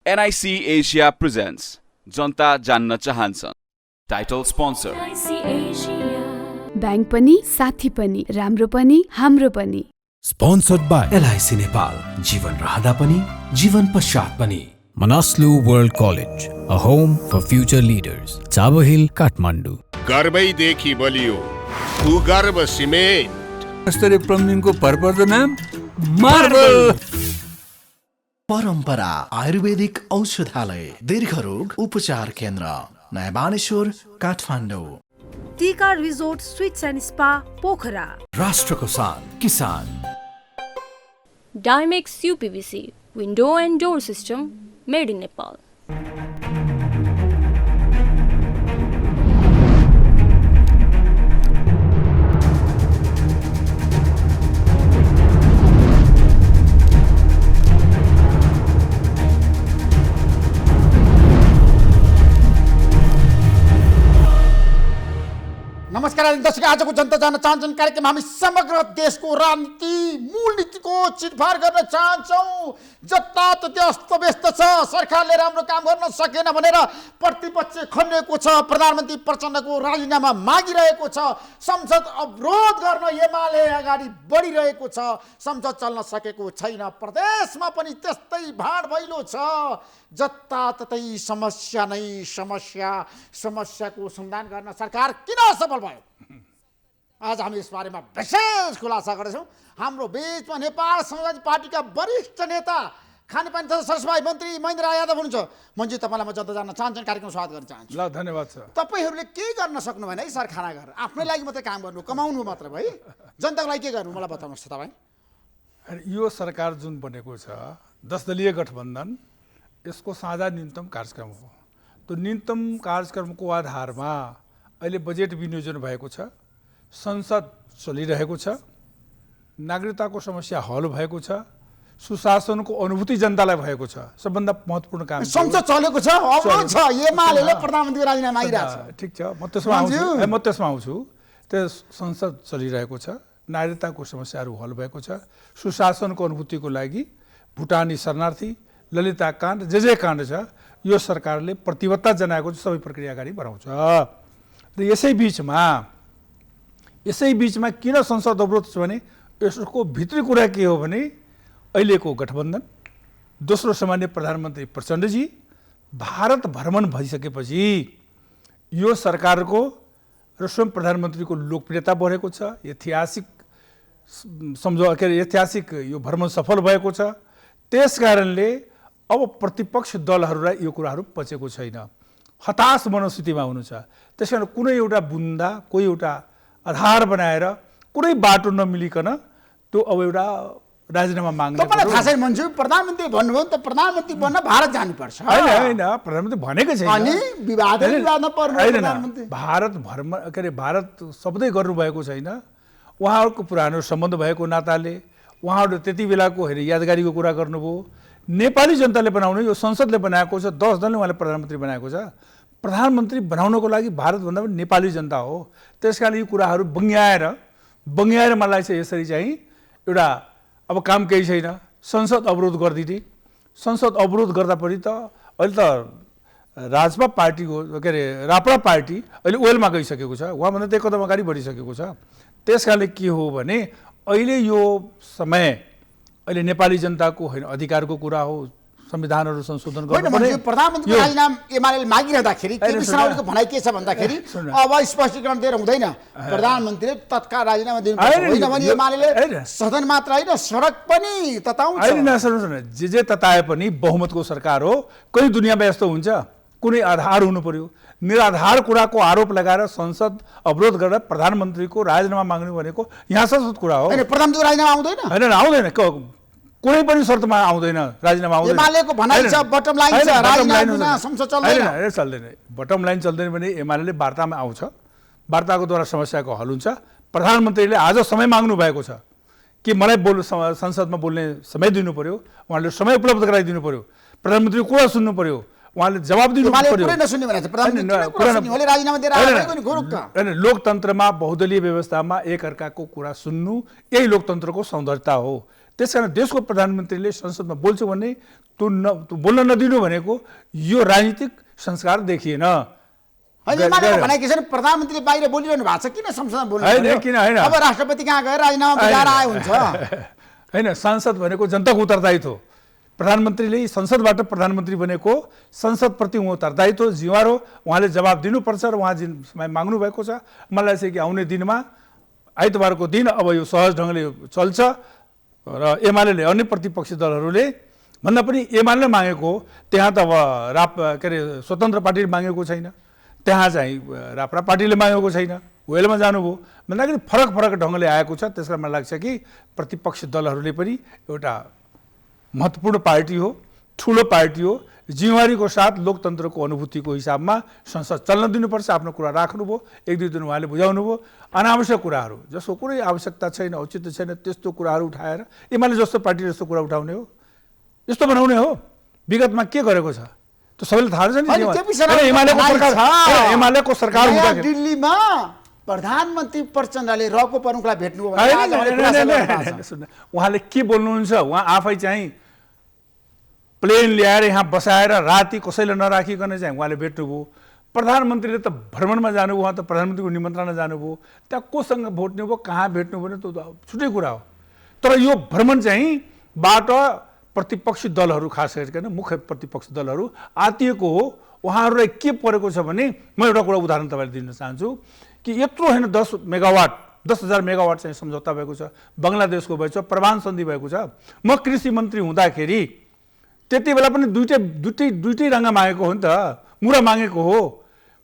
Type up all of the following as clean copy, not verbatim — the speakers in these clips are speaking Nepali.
NIC Asia presents जनता जान्न चाहन्छ। टाइटल स्पोन्सर बैंक पनि साथी पनि राम्रो पनि हाम्रो पनि। Sponsored by LIC नेपाल, जीवन रहँदा पनि जीवन पश्चात पनि। Manaslu World College, a home for future leaders. Chavo Hill, Kathmandu. गर्वैदेखि बलियो भूगर्भ सिमेन्ट। स्तरीय प्लम्बिङको भरपर्दो नाम मार्बल। परम्परा आयुर्वेदिक औषधालय, दीर्घरोग उपचार केन्द्र, नयाँ बानेश्वर, काठमाडौँ। टीका resort sweets and spa, Pokhara. राष्ट्रको शान किसान। Dimex UPVC window and door system made in Nepal. नमस्कार दर्शक, आजको जनता जान्न चाहन्छन् कार्यक्रम हामी समग्र देशको राजनीति मूल नीतिको चिटफाड गर्न चाहन्छौँ। जताततै अस्तव्यस्त छ, सरकारले राम्रो काम गर्न सकेन भनेर प्रतिपक्ष खनिएको छ, प्रधानमन्त्री प्रचण्डको राजीनामा मागिरहेको छ, संसद अवरोध गर्न एमाले अगाडि बढिरहेको छ, संसद चल्न सकेको छैन, प्रदेशमा पनि त्यस्तै भाँड भैलो छ। जताततै समस्या नै समस्या, समस्याको समाधान गर्न सरकार किन असफल भयो? आज हामी यस बारेमा विशेष खुलासा गर्छौँ। हाम्रो बीचमा नेपाल समाजवादी पार्टीका वरिष्ठ नेता खानेपानी तथा सरसफाई मन्त्री महेन्द्र यादव हुनुहुन्छ। मन्त्री, तपाईँलाई म जनता जान्न चाहन्छन् कार्यक्रम स्वागत गर्न चाहन्छु। ल, धन्यवाद छ। तपाईँहरूले केही गर्न सक्नु भएन है, सरखाना घर आफ्नै लागि मात्रै काम गर्नु, कमाउनु मात्र भयो, जनताको लागि के गर्नु मलाई बताउनुहोस् त तपाईँ। यो सरकार जुन बनेको छ 10 दलीय गठबन्धन, यसको साझा न्यूनतम कार्यक्रम हो। त्यो न्यूनतम कार्यक्रमको आधारमा अहिले बजेट विनियोजन भएको छ, संसद चलिरहेको छ, नागरिकताको समस्या हल भएको छ, सुशासनको अनुभूति जनतालाई भएको छ। सबभन्दा महत्त्वपूर्ण काम संसद चलेको छ, अवरोध छ, एमालेले प्रधानमन्त्री राजीनामा मागिरहेको छ। ठिक छ, म त्यसमा आउँछु। त्यो संसद चलिरहेको छ, नागरिकताको समस्याहरू हल भएको छ, सुशासनको अनुभूतिको लागि भुटानी शरणार्थी, ललिता काण्ड, जे काण्ड छ, यो सरकारले प्रतिबद्धता जनाएको सबै प्रक्रिया अगाडि बढाउँछ। र यसै बिचमा किन संसद अवरोध छ भने यसको भित्री कुरा के हो भने अहिलेको गठबन्धन, दोस्रो सामान्य प्रधानमन्त्री प्रचण्डजी भारत भ्रमण भइसकेपछि यो सरकारको र स्वयं प्रधानमन्त्रीको लोकप्रियता बढेको छ। ऐतिहासिक यो भ्रमण सफल भएको छ। त्यस कारणले अब प्रतिपक्ष दलहरूलाई यो कुराहरू पचेको छैन, हताश मनस्थितिमा हुनु छ। त्यस कारण कुनै एउटा बुन्दा, कोही एउटा आधार बनाएर कुनै बाटो नमिलिकन त्यो अब एउटा राजीनामा माग्ने। तपाईँलाई थाहा छैन मन्जु, प्रधानमन्त्री भन्नुभयो त प्रधानमन्त्री बन्न भारत जानुपर्छ। होइन, प्रधानमन्त्री भनेकै छैन। अनि विवादमा पर्नु भारत भ्रमण भारत शब्दै गर्नुभएको छैन। उहाँहरूको पुरानो सम्बन्ध भएको नाताले उहाँहरूले त्यति बेलाको यादगारीको कुरा गर्नुभयो। नेपाली जनताले बनाउने, यो संसदले बनाएको छ, 10 जनले उहाँले प्रधानमन्त्री बनाएको छ। प्रधानमन्त्री बनाउनको लागि भारतभन्दा पनि नेपाली जनता हो। त्यस कारण यो कुराहरू बङ्ग्याएर मलाई चाहिँ यसरी चाहिँ एउटा अब काम केही छैन, संसद अवरोध गरिदिने। संसद अवरोध गर्दा पनि त अहिले त राजपा पार्टीको राप्रपा पार्टी अहिले ओइलमा गइसकेको छ, उहाँभन्दा 1 कदम अगाडि बढिसकेको छ। त्यस कारणले के हो भने अहिले यो समय अहिले नेपाली जनताको अधिकारको कुरा हो, संविधानहरू संशोधन गर्नुपर्ने। प्रधानमन्त्री राजीनामा एमाले मागिरहँदाखेरि केपी शर्माको भनाइ के छ भन्दाखेरि अब स्पष्टीकरण दिएर हुँदैन, प्रधानमन्त्रीले तत्काल राजीनामा दिनुपर्छ। होइन भने एमाले सदन मात्र होइन सडक पनि तताउँछ। सुन्नु, जे तताए पनि बहुमतको सरकार हो। कहीँ दुनियाँमा यस्तो हुन्छ, कुनै आधार हुनु पर्यो। निराधार कुराको आरोप लगाएर संसद अवरोध गरेर प्रधानमन्त्रीको राजीनामा माग्नु भनेको यहाँ संसद कुरा हो। प्रधानमन्त्रीको राजीनामा आउँदैन, आउँदैन, कुनै पनि शर्तमा आउँदैन राजीनामा। एमालेको भनाइ छ बटम लाइन छ, राजीनामा बिना संसद चल्दैन। बटम लाइन चल्दैन भने एमाले वार्तामा आउँछ, वार्ताको द्वारा समस्याको हल हुन्छ। प्रधानमन्त्रीले आज समय माग्नु भएको छ कि मलाई संसदमा बोल्ने समय दिनु पर्यो, उहाँले समय उपलब्ध गराइदिनु पर्यो, प्रधानमन्त्रीको कुरा सुन्नु पर्यो, उहाँले जवाब दिनु पर्यो। लोकतन्त्रमा बहुदलीय व्यवस्थामा एकअर्काको कुरा सुन्नु यही लोकतन्त्रको सौन्दर्यता हो। त्यसकारण देशको प्रधानमन्त्रीले संसदमा बोल्छु भने त्यो बोल्न नदिनु भनेको यो राजनीतिक संस्कार देखिएन। भने के छ प्रधानमन्त्रीले बाहिर बोलिरहनु भएको छ, किन संसदमा बोल्नु? किन होइन, अब राष्ट्रपति कहाँ गएर राजीनामा बुझाएर आए हुन्छ होइन। संसद भनेको जनताको उत्तरदायित्व हो। प्रधानमन्त्रीले संसदबाट प्रधानमन्त्री बनेको संसदप्रति उहाँ उत्तरदायित्व जिम्मेवार हो। उहाँले जवाब दिनुपर्छ र उहाँ जुन समय माग्नु भएको छ, मलाई चाहिँ कि आउने दिनमा आइतबारको दिन अब यो सहज ढङ्गले चल्छ र एमाले अन्य प्रतिपक्षी दलहरूले भन्दा पनि एमाले मागेको हो, त्यहाँ त अब के अरे स्वतन्त्र पार्टीले मागेको छैन, त्यहाँ चाहिँ राप्रा पार्टीले मागेको छैन, वेलमा जानुभयो भन्दाखेरि फरक फरक ढङ्गले आएको छ। त्यस कारण मलाई लाग्छ कि प्रतिपक्षी दलहरूले पनि एउटा महत्त्वपूर्ण पार्टी हो, ठुलो पार्टी हो, जिम्मेवारीको साथ लोकतन्त्रको अनुभूतिको हिसाबमा संसद चल्न दिनुपर्छ। आफ्नो कुरा राख्नुभयो, एक दुई दिन उहाँले बुझाउनु भयो। अनावश्यक कुराहरू जसको कुनै आवश्यकता छैन, औचित्य छैन, त्यस्तो कुराहरू उठाएर एमाले जस्तो पार्टी जस्तो कुरा उठाउने हो, यस्तो बनाउने हो। विगतमा के गरेको छ त्यो सबैले थाहा छ नि। एमालेको सरकार हुँदाखेरि दिल्लीमा प्रधानमन्त्री प्रचण्डले रको प्रमुखलाई भेट्नु हो, उहाँले के बोल्नुहुन्छ? उहाँ आफै चाहिँ प्लेन ल्याएर यहाँ बसाएर राति कसैले नराखिकन चाहिँ उहाँले भेट्नुभयो। प्रधानमन्त्रीले त भ्रमणमा जानुभयो, उहाँ त प्रधानमन्त्रीको निमन्त्रणा जानुभयो, त्यहाँ कोसँग भेट्नु भयो, कहाँ भेट्नु भयो त्यो त छुट्टै कुरा हो। तर यो भ्रमण चाहिँ बाट प्रतिपक्षी दलहरू, खास गरिकन मुख्य प्रतिपक्षी दलहरू आतिएको हो। उहाँहरूलाई के परेको छ भने, म एउटा कुरा उदाहरण तपाईँले दिन चाहन्छु कि यत्रो होइन 10,000 मेगावाट चाहिँ सम्झौता भएको छ, बङ्गलादेशको भएको छ, प्रवान सन्धि भएको छ। म कृषि मन्त्री हुँदाखेरि त्यति बेला पनि दुईटै रङ्गा मागेको हो नि त, मुरा मागेको हो।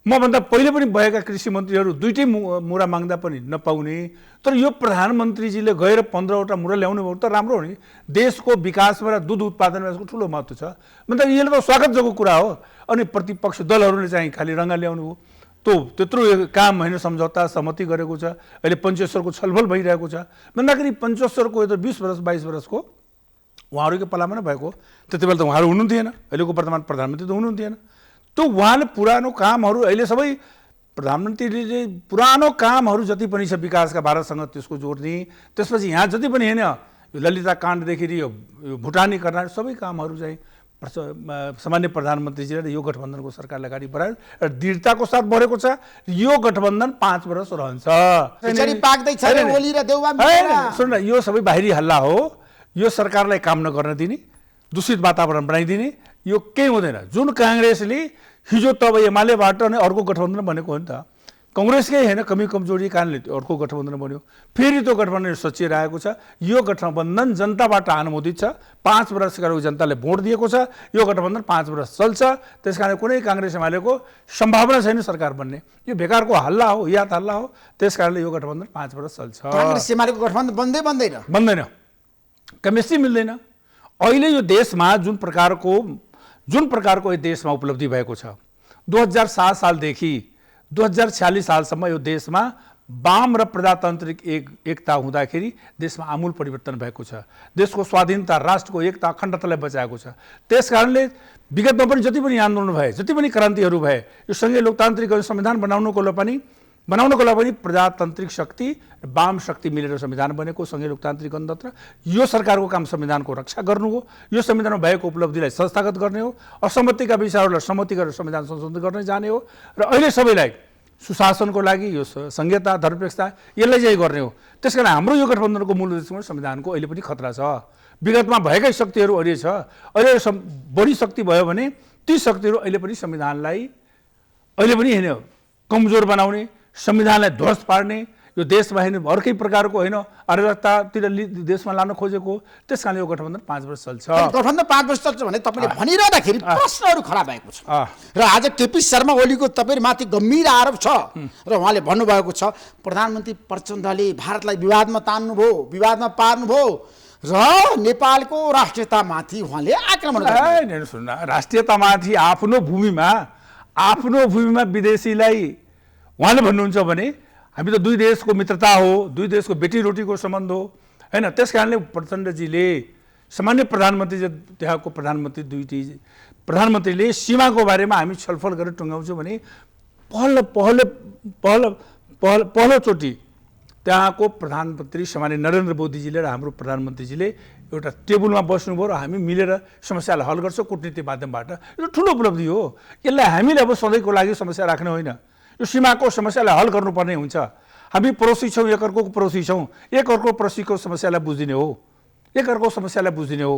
मभन्दा पहिले पनि भएका कृषि मन्त्रीहरू दुईटै मुरा माग्दा पनि नपाउने। तर यो प्रधानमन्त्रीजीले गएर 15वटा मुरा ल्याउनु भयो त राम्रो हो नि। देशको विकासमा र दुध उत्पादनमा यसको ठुलो महत्त्व छ, मतलब यसले त स्वागतजोगको कुरा हो। अनि प्रतिपक्ष दलहरूले चाहिँ खालि रङ्गा ल्याउनु हो, त्यत्रो काम होइन, सम्झौता सहमति गरेको छ। अहिले पञ्चेश्वरको छलफल भइरहेको छ भन्दाखेरि पञ्चेश्वरको यो त 20 वर्ष 22 वर्षको उहाँहरूकै पालामा नै भएको। त्यति बेला त उहाँहरू हुनुहुन्थेन, अहिलेको वर्तमान प्रधानमन्त्री त हुनुहुन्थेन। त्यो उहाँले पुरानो कामहरू अहिले सबै प्रधानमन्त्रीले पुरानो कामहरू जति पनि छ विकासका भारतसँग त्यसको जोड्ने, त्यसपछि यहाँ जति पनि होइन यो ललिता काण्डदेखि यो भुटानी कर्नाटक सबै कामहरू चाहिँ सामान्य प्रधानमन्त्रीजीले यो गठबन्धनको सरकारले अगाडि बढायो र दृढताको साथ बढेको छ। यो गठबन्धन 5 वर्ष रहन्छ। सुन, यो सबै बाहिरी हल्ला हो। यो सरकारलाई काम नगर्न दिने, दूषित वातावरण बनाइदिने, यो केही हुँदैन। जुन काङ्ग्रेसले हिजो त अब एमालेबाट नै अर्को गठबन्धन बनेको हो नि त, काङ्ग्रेसकै होइन कमी कमजोरी कारणले अर्को गठबन्धन बन्यो, फेरि त्यो गठबन्धन सचिएर आएको छ। यो गठबन्धन जनताबाट अनुमोदित छ, 5 वर्षका जनताले भोट दिएको छ। यो गठबन्धन 5 वर्ष चल्छ। त्यस कारण कुनै काङ्ग्रेस एमालेको सम्भावना छैन सरकार बन्ने। यो बेकारको हल्ला हो, याद हल्ला हो। त्यस कारणले यो गठबन्धन 5 वर्ष चल्छ। काङ्ग्रेस एमालेको गठबन्धन बन्दैन, केमिस्ट्री मिल्दैन। अहिले यो देशमा जुन प्रकारको यो देशमा उपलब्धि भएको छ, 2007 सालदेखि 2046 सालसम्म यो देशमा वाम र प्रजातान्त्रिक एकता हुँदाखेरि देशमा आमूल परिवर्तन भएको छ। देशको स्वाधीनता, राष्ट्रको एकता, अखण्डतालाई बचाएको छ। त्यस कारणले विगतमा पनि जति पनि आन्दोलन भए, जति पनि क्रान्तिहरू भए, यो सङ्घीय लोकतान्त्रिक संविधान बनाउनको लागि प्रजातान्त्रिक शक्ति र वाम शक्ति मिलेर संविधान बनेको सङ्घीय लोकतान्त्रिक गणतन्त्र। यो सरकारको काम संविधानको रक्षा गर्नु हो, यो संविधानमा भएको उपलब्धिलाई संस्थागत गर्ने हो, असहमतिका विषयहरूलाई सहमति गरेर संविधान संशोधन गर्ने जाने हो र अहिले सबैलाई सुशासनको लागि यो संहिता, धर्मनिरपेक्षता यसलाई चाहिँ गर्ने हो। त्यसकारण हाम्रो यो गठबन्धनको मूल उद्देश्य संविधानको अहिले पनि खतरा छ। विगतमा भएकै शक्तिहरू अहिले छ, अहिले बढी शक्ति भयो भने ती शक्तिहरू अहिले पनि संविधानलाई अहिले पनि होइन कमजोर बनाउने, संविधानलाई ध्वस्त पार्ने, यो देशमा होइन अर्कै प्रकारको होइन अराजकतातिर देशमा लान खोजेको। त्यस कारणले यो गठबन्धन 5 वर्ष चल्छ। गठबन्धन 5 वर्ष चल्छ भने तपाईँले भनिरहँदाखेरि प्रश्नहरू खडा भएको छ र आज केपी शर्मा ओलीको तपाईँमाथि गम्भीर आरोप छ र उहाँले भन्नुभएको छ प्रधानमन्त्री प्रचण्डले भारतलाई विवादमा तान्नुभयो, विवादमा पार्नुभयो र नेपालको राष्ट्रियतामाथि उहाँले आक्रमण गर्नुभयो। सुन्न, राष्ट्रियतामाथि आफ्नो भूमिमा विदेशीलाई उहाँले भन्नुहुन्छ भने हामी त दुई देशको मित्रता हो, दुई देशको बेटी रोटीको सम्बन्ध हो होइन। त्यस कारणले प्रचण्डजीले सामान्य प्रधानमन्त्री त्यहाँको प्रधानमन्त्रीले सीमाको बारेमा हामी छलफल गरेर टुङ्गाउँछौँ भने पहिलोचोटि त्यहाँको प्रधानमन्त्री सामान्य नरेन्द्र मोदीजीले र हाम्रो प्रधानमन्त्रीजीले एउटा टेबलमा बस्नुभयो र हामी मिलेर समस्यालाई हल गर्छौँ कूटनीति माध्यमबाट। यो ठुलो उपलब्धि हो। यसलाई हामीले अब सधैँको लागि समस्या राख्ने होइन। यो सीमाको समस्यालाई हल गर्नुपर्ने हुन्छ। हामी पडोसी छौँ, एकअर्काको पडोसी छौँ, एकअर्को पडोसीको समस्यालाई बुझिदिने हो, एकअर्काको समस्यालाई बुझिदिने हो।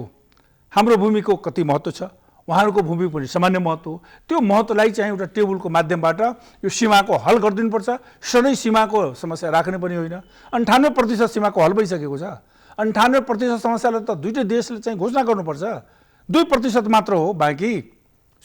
हाम्रो भूमिको कति महत्त्व छ, उहाँहरूको भूमि पनि सामान्य महत्त्व हो। त्यो महत्त्वलाई चाहिँ एउटा टेबलको माध्यमबाट यो सीमाको हल गरिदिनुपर्छ। सधैँ सीमाको समस्या राख्ने पनि होइन। 98% सीमाको हल भइसकेको छ। 98% समस्यालाई त दुईटै देशले चाहिँ घोषणा गर्नुपर्छ। 2% मात्र हो बाँकी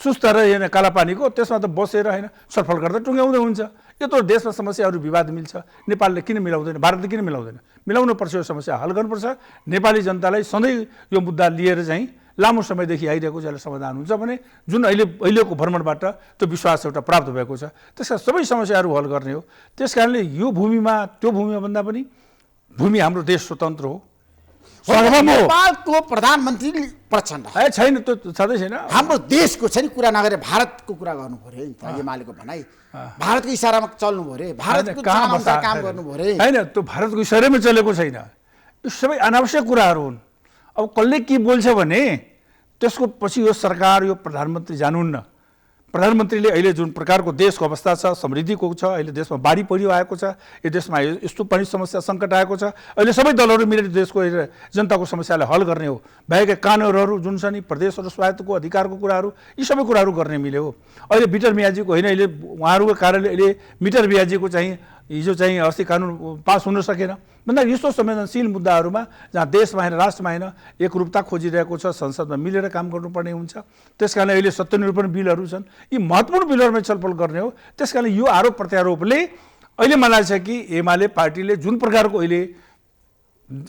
सुस्त र होइन कालापानीको, त्यसमा त बसेर होइन छलफल गर्दा टुङ्ग्याउँदै हुन्छ। यत्रो देशमा समस्याहरू विवाद मिल्छ, नेपालले किन मिलाउँदैन, भारतले किन मिलाउँदैन? मिलाउनुपर्छ, यो समस्या हल गर्नुपर्छ। नेपाली जनतालाई सधैँ यो मुद्दा लिएर चाहिँ लामो समयदेखि आइरहेको छ, यसलाई समाधान हुन्छ भने जुन अहिलेको भ्रमणबाट त्यो विश्वास एउटा प्राप्त भएको छ। त्यसका सबै समस्याहरू हल गर्ने हो। त्यस कारणले यो भूमिमा त्यो भूमिमा भन्दा पनि भूमि हाम्रो देश स्वतन्त्र हो, सार्वभौम हो। नेपालको प्रधानमन्त्री प्रचण्ड छैन, त्यो छँदै छैन। हाम्रो देशको छ नि कुरा नगरे भारतको कुरा गर्नु पर्यो नि। एमालेको भनाइ भारतको इसारामा चल्नु पर्यो, भारतको काम गर्नु पर्यो। होइन, त्यो भारतको इसारामै चलेको छैन। यो सबै अनावश्यक कुराहरू हुन्। अब कसले के बोल्छ भने त्यसको पछि यो सरकार, यो प्रधानमन्त्री जानुहुन्न। प्रधानमन्त्रीले अहिले जुन प्रकारको देशको अवस्था छ, समृद्धिको छ, अहिले देशमा बाढी पहिरो आएको छ, यो देशमा यस्तो पनि समस्या सङ्कट आएको छ। अहिले सबै दलहरू मिलेर देशको जनताको समस्यालाई हल गर्ने हो। भएका कानुनहरू जुन छ नि, प्रदेशहरू स्वायत्तको अधिकारको कुराहरू, यी सबै कुराहरू गर्ने मिल्यो। अहिले मिटर मियाजीको होइन, अहिले उहाँहरूको कारणले अहिले मिटर मियाजीको चाहिँ हिजो चाहिँ अस्ति कानुन पास हुन सकेन भन्दा यस्तो संवेदनशील मुद्दाहरूमा जहाँ देशमा होइन राष्ट्रमा होइन एकरूपता खोजिरहेको छ, संसदमा मिलेर काम गर्नुपर्ने हुन्छ। त्यस कारणले अहिले 97 बिलहरू छन्, यी महत्त्वपूर्ण बिलहरूमा छलफल गर्ने हो। त्यस कारणले यो आरोप प्रत्यारोपले अहिले मलाई लाग्छ कि एमाले पार्टीले जुन प्रकारको अहिले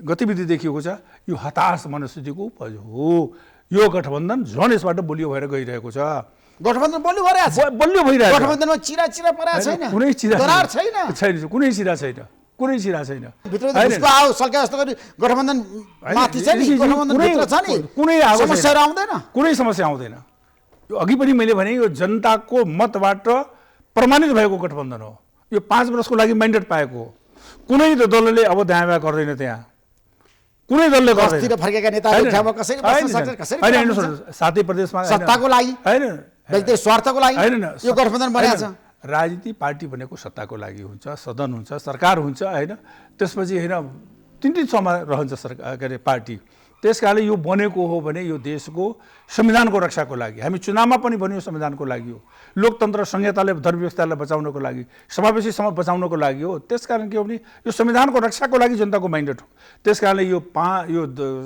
गतिविधि देखिएको छ, यो हताश मनस्थितिको उपज हो। यो गठबन्धन झन् यसबाट बलियो भएर गइरहेको छ। गठबन्धन बलियो भइरहेको छ। गठबन्धनमा चिरा परेको छैन, कुनै चिरा दरार छैन, कुनै चिरा छैन, कुनै चिरा छैन। भित्रको आउ सल्का जस्तो गरी गठबन्धन माथि छ नि, गठबन्धन भित्र छ नि, कुनै समस्याहरू आउँदैन, कुनै समस्या आउँदैन। यो अघि पनि मैले भने यो जनताको मतबाट प्रमाणित भएको गठबन्धन हो। यो 5 वर्षको लागि म्यान्डेट पाएको हो। कुनै दलले अब दायाँ गरेन, त्यहाँ कुनै दलले गर्दैन। फर्केका नेताहरू ठाउँमा कसरी बस्न सक्छ, कसरी साथै प्रदेशमा सत्ताको लागि हैन, व्यक्तिगत स्वार्थको लागि यो गठबन्धन बनेको छ। राजनीति पार्टी भनेको सत्ताको लागि हुन्छ, सदन हुन्छ, सरकार हुन्छ होइन, त्यसपछि होइन 3 ठाउँमा रहन्छ सरकार के अरे पार्टी। त्यस कारणले यो बनेको हो भने यो देशको संविधानको रक्षाको लागि, हामी चुनावमा पनि बन्यो संविधानको लागि हो, लोकतन्त्र संहिताले धर्म व्यवस्थालाई बचाउनको लागि, समावेशी समाज बचाउनको लागि हो। त्यस कारण के हो भने यो संविधानको रक्षाको लागि जनताको म्यान्डेट हो। त्यस कारणले यो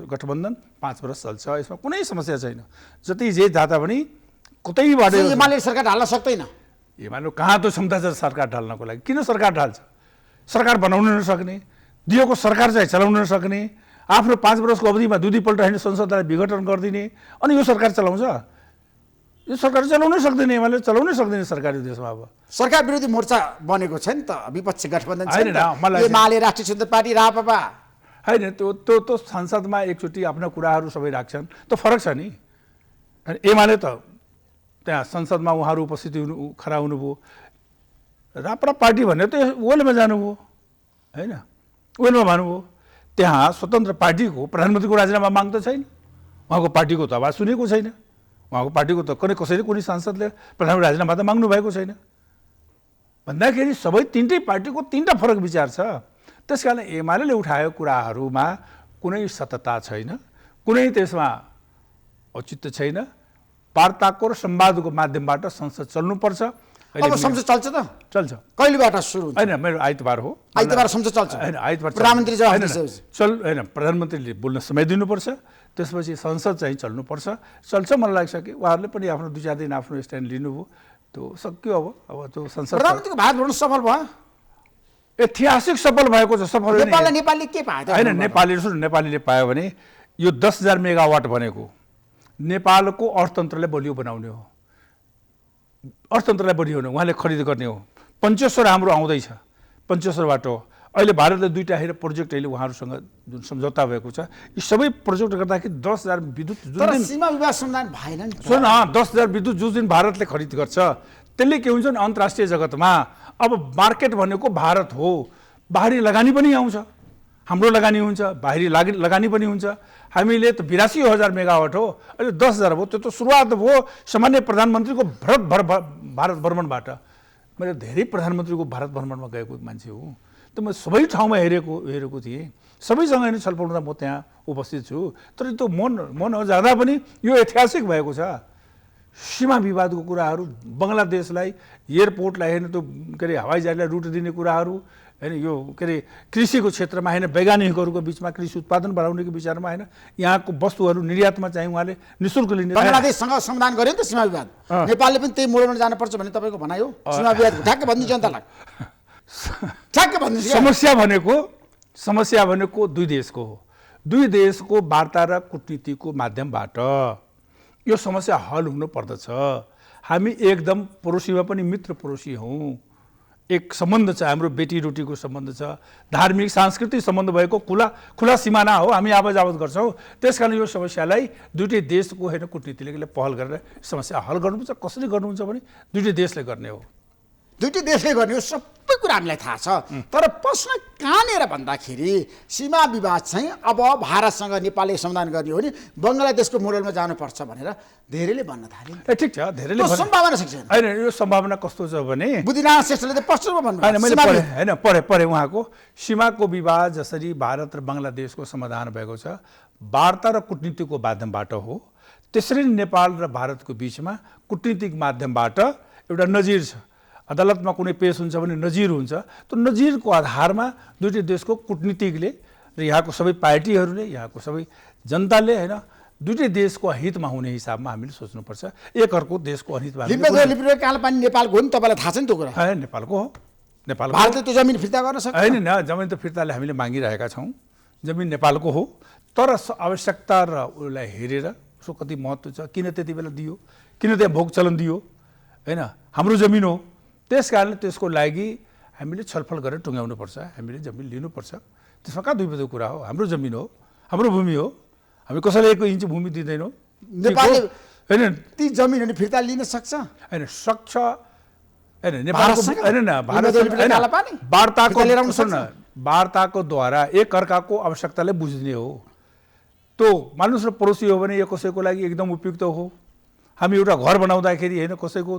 गठबन्धन 5 वर्ष चल्छ, यसमा कुनै समस्या छैन। जति जे जाता पनि कतैबाट एमाले सरकार ढाल्न सक्दैन। एमाले कहाँ त क्षमता छ सरकार ढाल्नको लागि? किन सरकार ढाल्छ? सरकार बनाउन नसक्ने, दिएको सरकार चाहिँ चलाउन नसक्ने, आफ्नो 5 वर्षको अवधिमा दुईपल्ट होइन संसदलाई विघटन गरिदिने, अनि यो सरकार चलाउँछ? यो सरकार चलाउनै सक्दैन, एमाले चलाउनै सक्दैन सरकार यो देशमा। अब सरकार विरोधी मोर्चा बनेको छ नि त, विपक्षी गठबन्धन छ नि त, एमाले राष्ट्रिय स्वतन्त्र पार्टी राप्रपा होइन। त्यो संसदमा एकचोटि आफ्ना कुराहरू सबै राख्छन्, त फरक छ नि। एमाले त त्यहाँ संसदमा उहाँहरू उपस्थिति खडा हुनुभयो, राप्रा पार्टी भनेर त वेलमा जानुभयो होइन, वेलमा भन्नुभयो। त्यहाँ स्वतन्त्र पार्टीको प्रधानमन्त्रीको राजीनामा माग त छैन, उहाँको पार्टीको त आवाज सुनेको छैन, उहाँको पार्टीको त कसैले कुनै सांसदले प्रधानमन्त्री राजीनामा त माग्नु भएको छैन। भन्दाखेरि सबै 3टै पार्टीको 3टा फरक विचार छ। त्यस कारण एमाले उठाएको कुराहरूमा कुनै सत्यता छैन, कुनै त्यसमा औचित्य छैन। वार्ताको र संवादको माध्यमबाट संसद चल्नुपर्छ। अब संसद चल्छ त? चल्छ। कहिलेबाट सुरु हुन्छ? होइन, मेरो आइतबार हो, आइतबार संसद चल्छ। होइन, आइतबार प्रधानमन्त्री होइन, प्रधानमन्त्रीले बोल्न समय दिनुपर्छ, त्यसपछि संसद चाहिँ चल्नुपर्छ। चल्छ, मलाई लाग्छ कि उहाँहरूले पनि आफ्नो 2-4 दिन आफ्नो स्ट्यान्ड लिनुभयो, त्यो सक्यो। अब त्यो संसद प्रधानमन्त्रीको भारत भ्रमण सफल भयो, ऐतिहासिक सफल भएको छ। सफल नेपालले के पायो? होइन, नेपालीले पायो भने यो 10,000 मेगावाट भनेको नेपालको अर्थतन्त्रलाई बलियो बनाउने हो, अर्थतन्त्रलाई बलियो बनाउने, उहाँले खरिद गर्ने हो। पञ्चेश्वर हाम्रो आउँदैछ, पञ्चेश्वरबाट हो। अहिले भारतले 2टा प्रोजेक्ट अहिले उहाँहरूसँग जुन सम्झौता भएको छ, यी सबै प्रोजेक्ट गर्दाखेरि 10,000 विद्युत जुन दिन सीमा विवाद समाधान भएन नि। सुन, 10,000 विद्युत जुन दिन भारतले खरिद गर्छ, त्यसले के हुन्छ भने अन्तर्राष्ट्रिय जगतमा अब मार्केट भनेको भारत हो, बाहिरी लगानी पनि आउँछ। हाम्रो लगानी हुन्छ, बाहिरी लगानी पनि हुन्छ। हामीले त 82,000 मेगावाट हो, अहिले 10,000 भयो। त्यो त सुरुवात भयो सामान्य प्रधानमन्त्रीको भारत भ्रमणबाट। मैले धेरै प्रधानमन्त्रीको भारत भ्रमणमा गएको मान्छे हो, त म सबै ठाउँमा हेरेको थिएँ, सबैसँग नै छलफल हुँदा म त्यहाँ उपस्थित छु। तर त्यो मन जाँदा पनि यो ऐतिहासिक भएको छ। सीमा विवादको कुराहरू, बङ्गलादेशलाई एयरपोर्टलाई होइन त्यो के अरे हवाईजहाजलाई रुट दिने कुराहरू होइन, यो के अरे कृषिको क्षेत्रमा होइन, वैज्ञानिकहरूको बिचमा कृषि उत्पादन बढाउनेको विचारमा होइन, यहाँको वस्तुहरू निर्यातमा चाहिँ उहाँले निःशुल्क लिने। बङ्गलादेशसँग समाधान गर्यो नि त सीमा विवाद। नेपालले पनि त्यही मोडमा जानुपर्छ भन्ने तपाईँको भनाइ हो। सीमा विवाद ठ्याक्क भनिदिन्छ जनतालाई, ठ्याक्क भनिदिन्छ। समस्या भनेको दुई देशको हो। दुई देशको वार्ता र कूटनीतिको माध्यमबाट यो समस्या हल हुनु पर्दछ। हामी एकदम पडोसीमा पनि मित्र पडोसी हौँ। एक सम्बन्ध छ, हाम्रो बेटी रोटीको सम्बन्ध छ, धार्मिक सांस्कृतिक सम्बन्ध भएको खुला सिमाना हो। हामी आवाज गर्छौँ। त्यसकारण यो समस्यालाई दुईटै देशको होइन कूटनीतिले पहल गरेर समस्या हल गर्नुपर्छ। कसरी गर्नुहुन्छ भने दुईटै देशले गर्ने हो। दुईटै देशले गर्ने हो, सबै कुरा हामीलाई थाहा छ। तर प्रश्न कहाँनिर भन्दाखेरि सीमा विवाद चाहिँ अब भारतसँग नेपालले समाधान गर्ने हो नि बङ्गलादेशको मोडलमा जानुपर्छ भनेर धेरैले भन्न थाले। ठिक छ, धेरैले सम्भावना छ। होइन, यो सम्भावना कस्तो छ भने बुद्धिनारायण श्रेष्ठले त प्रश्नमा भन्नु होइन, मैले पढेँ उहाँको सीमाको विवाद जसरी भारत र बङ्गलादेशको समाधान भएको छ वार्ता र कूटनीतिको माध्यमबाट हो, त्यसरी नेपाल र भारतको बिचमा कूटनीतिक माध्यमबाट एउटा नजिर छ। अदालतमा कुनै पेश हुन्छ भने नजिर हुन्छ। त्यो नजिरको आधारमा दुईटै देशको कूटनीतिकले र यहाँको सबै पार्टीहरूले, यहाँको सबै जनताले होइन दुईटै देशको हितमा हुने हिसाबमा हामीले सोच्नुपर्छ। एकअर्को देशको अहितमा कालापानी नेपालको हो नि, तपाईँलाई थाहा छ नि त्यो कुरा? नेपालको हो। नेपाल भारतले त्यो जमिन फिर्ता गर्न सक्छ? होइन, जमिन त फिर्ताले हामीले मागिरहेका छौँ। जमिन नेपालको हो, तर आवश्यकता र उसलाई हेरेर उसको कति महत्त्व छ, किन त्यति बेला दियो, किन त्यहाँ भोग चलन दियो होइन, हाम्रो जमिन हो। त्यस कारणले त्यसको लागि हामीले छलफल गरेर टुङ्ग्याउनुपर्छ। हामीले जमिन लिनुपर्छ। त्यसमा कहाँ दुई बजेको कुरा हो? हाम्रो जमिन हो, हाम्रो भूमि हो। हामी कसैलाई 1 इन्च भूमि दिँदैनौँ। नेपालले होइन ती जमिनहरू फिर्ता लिन सक्छ? होइन, सक्छ होइन। नेपालको वार्ताको द्वारा एक अर्काको आवश्यकतालाई बुझ्ने हो। त्यो मानुस र पडोसी हो भने यो कसैको लागि एकदम उपयुक्त हो। हामी एउटा घर बनाउँदाखेरि होइन कसैको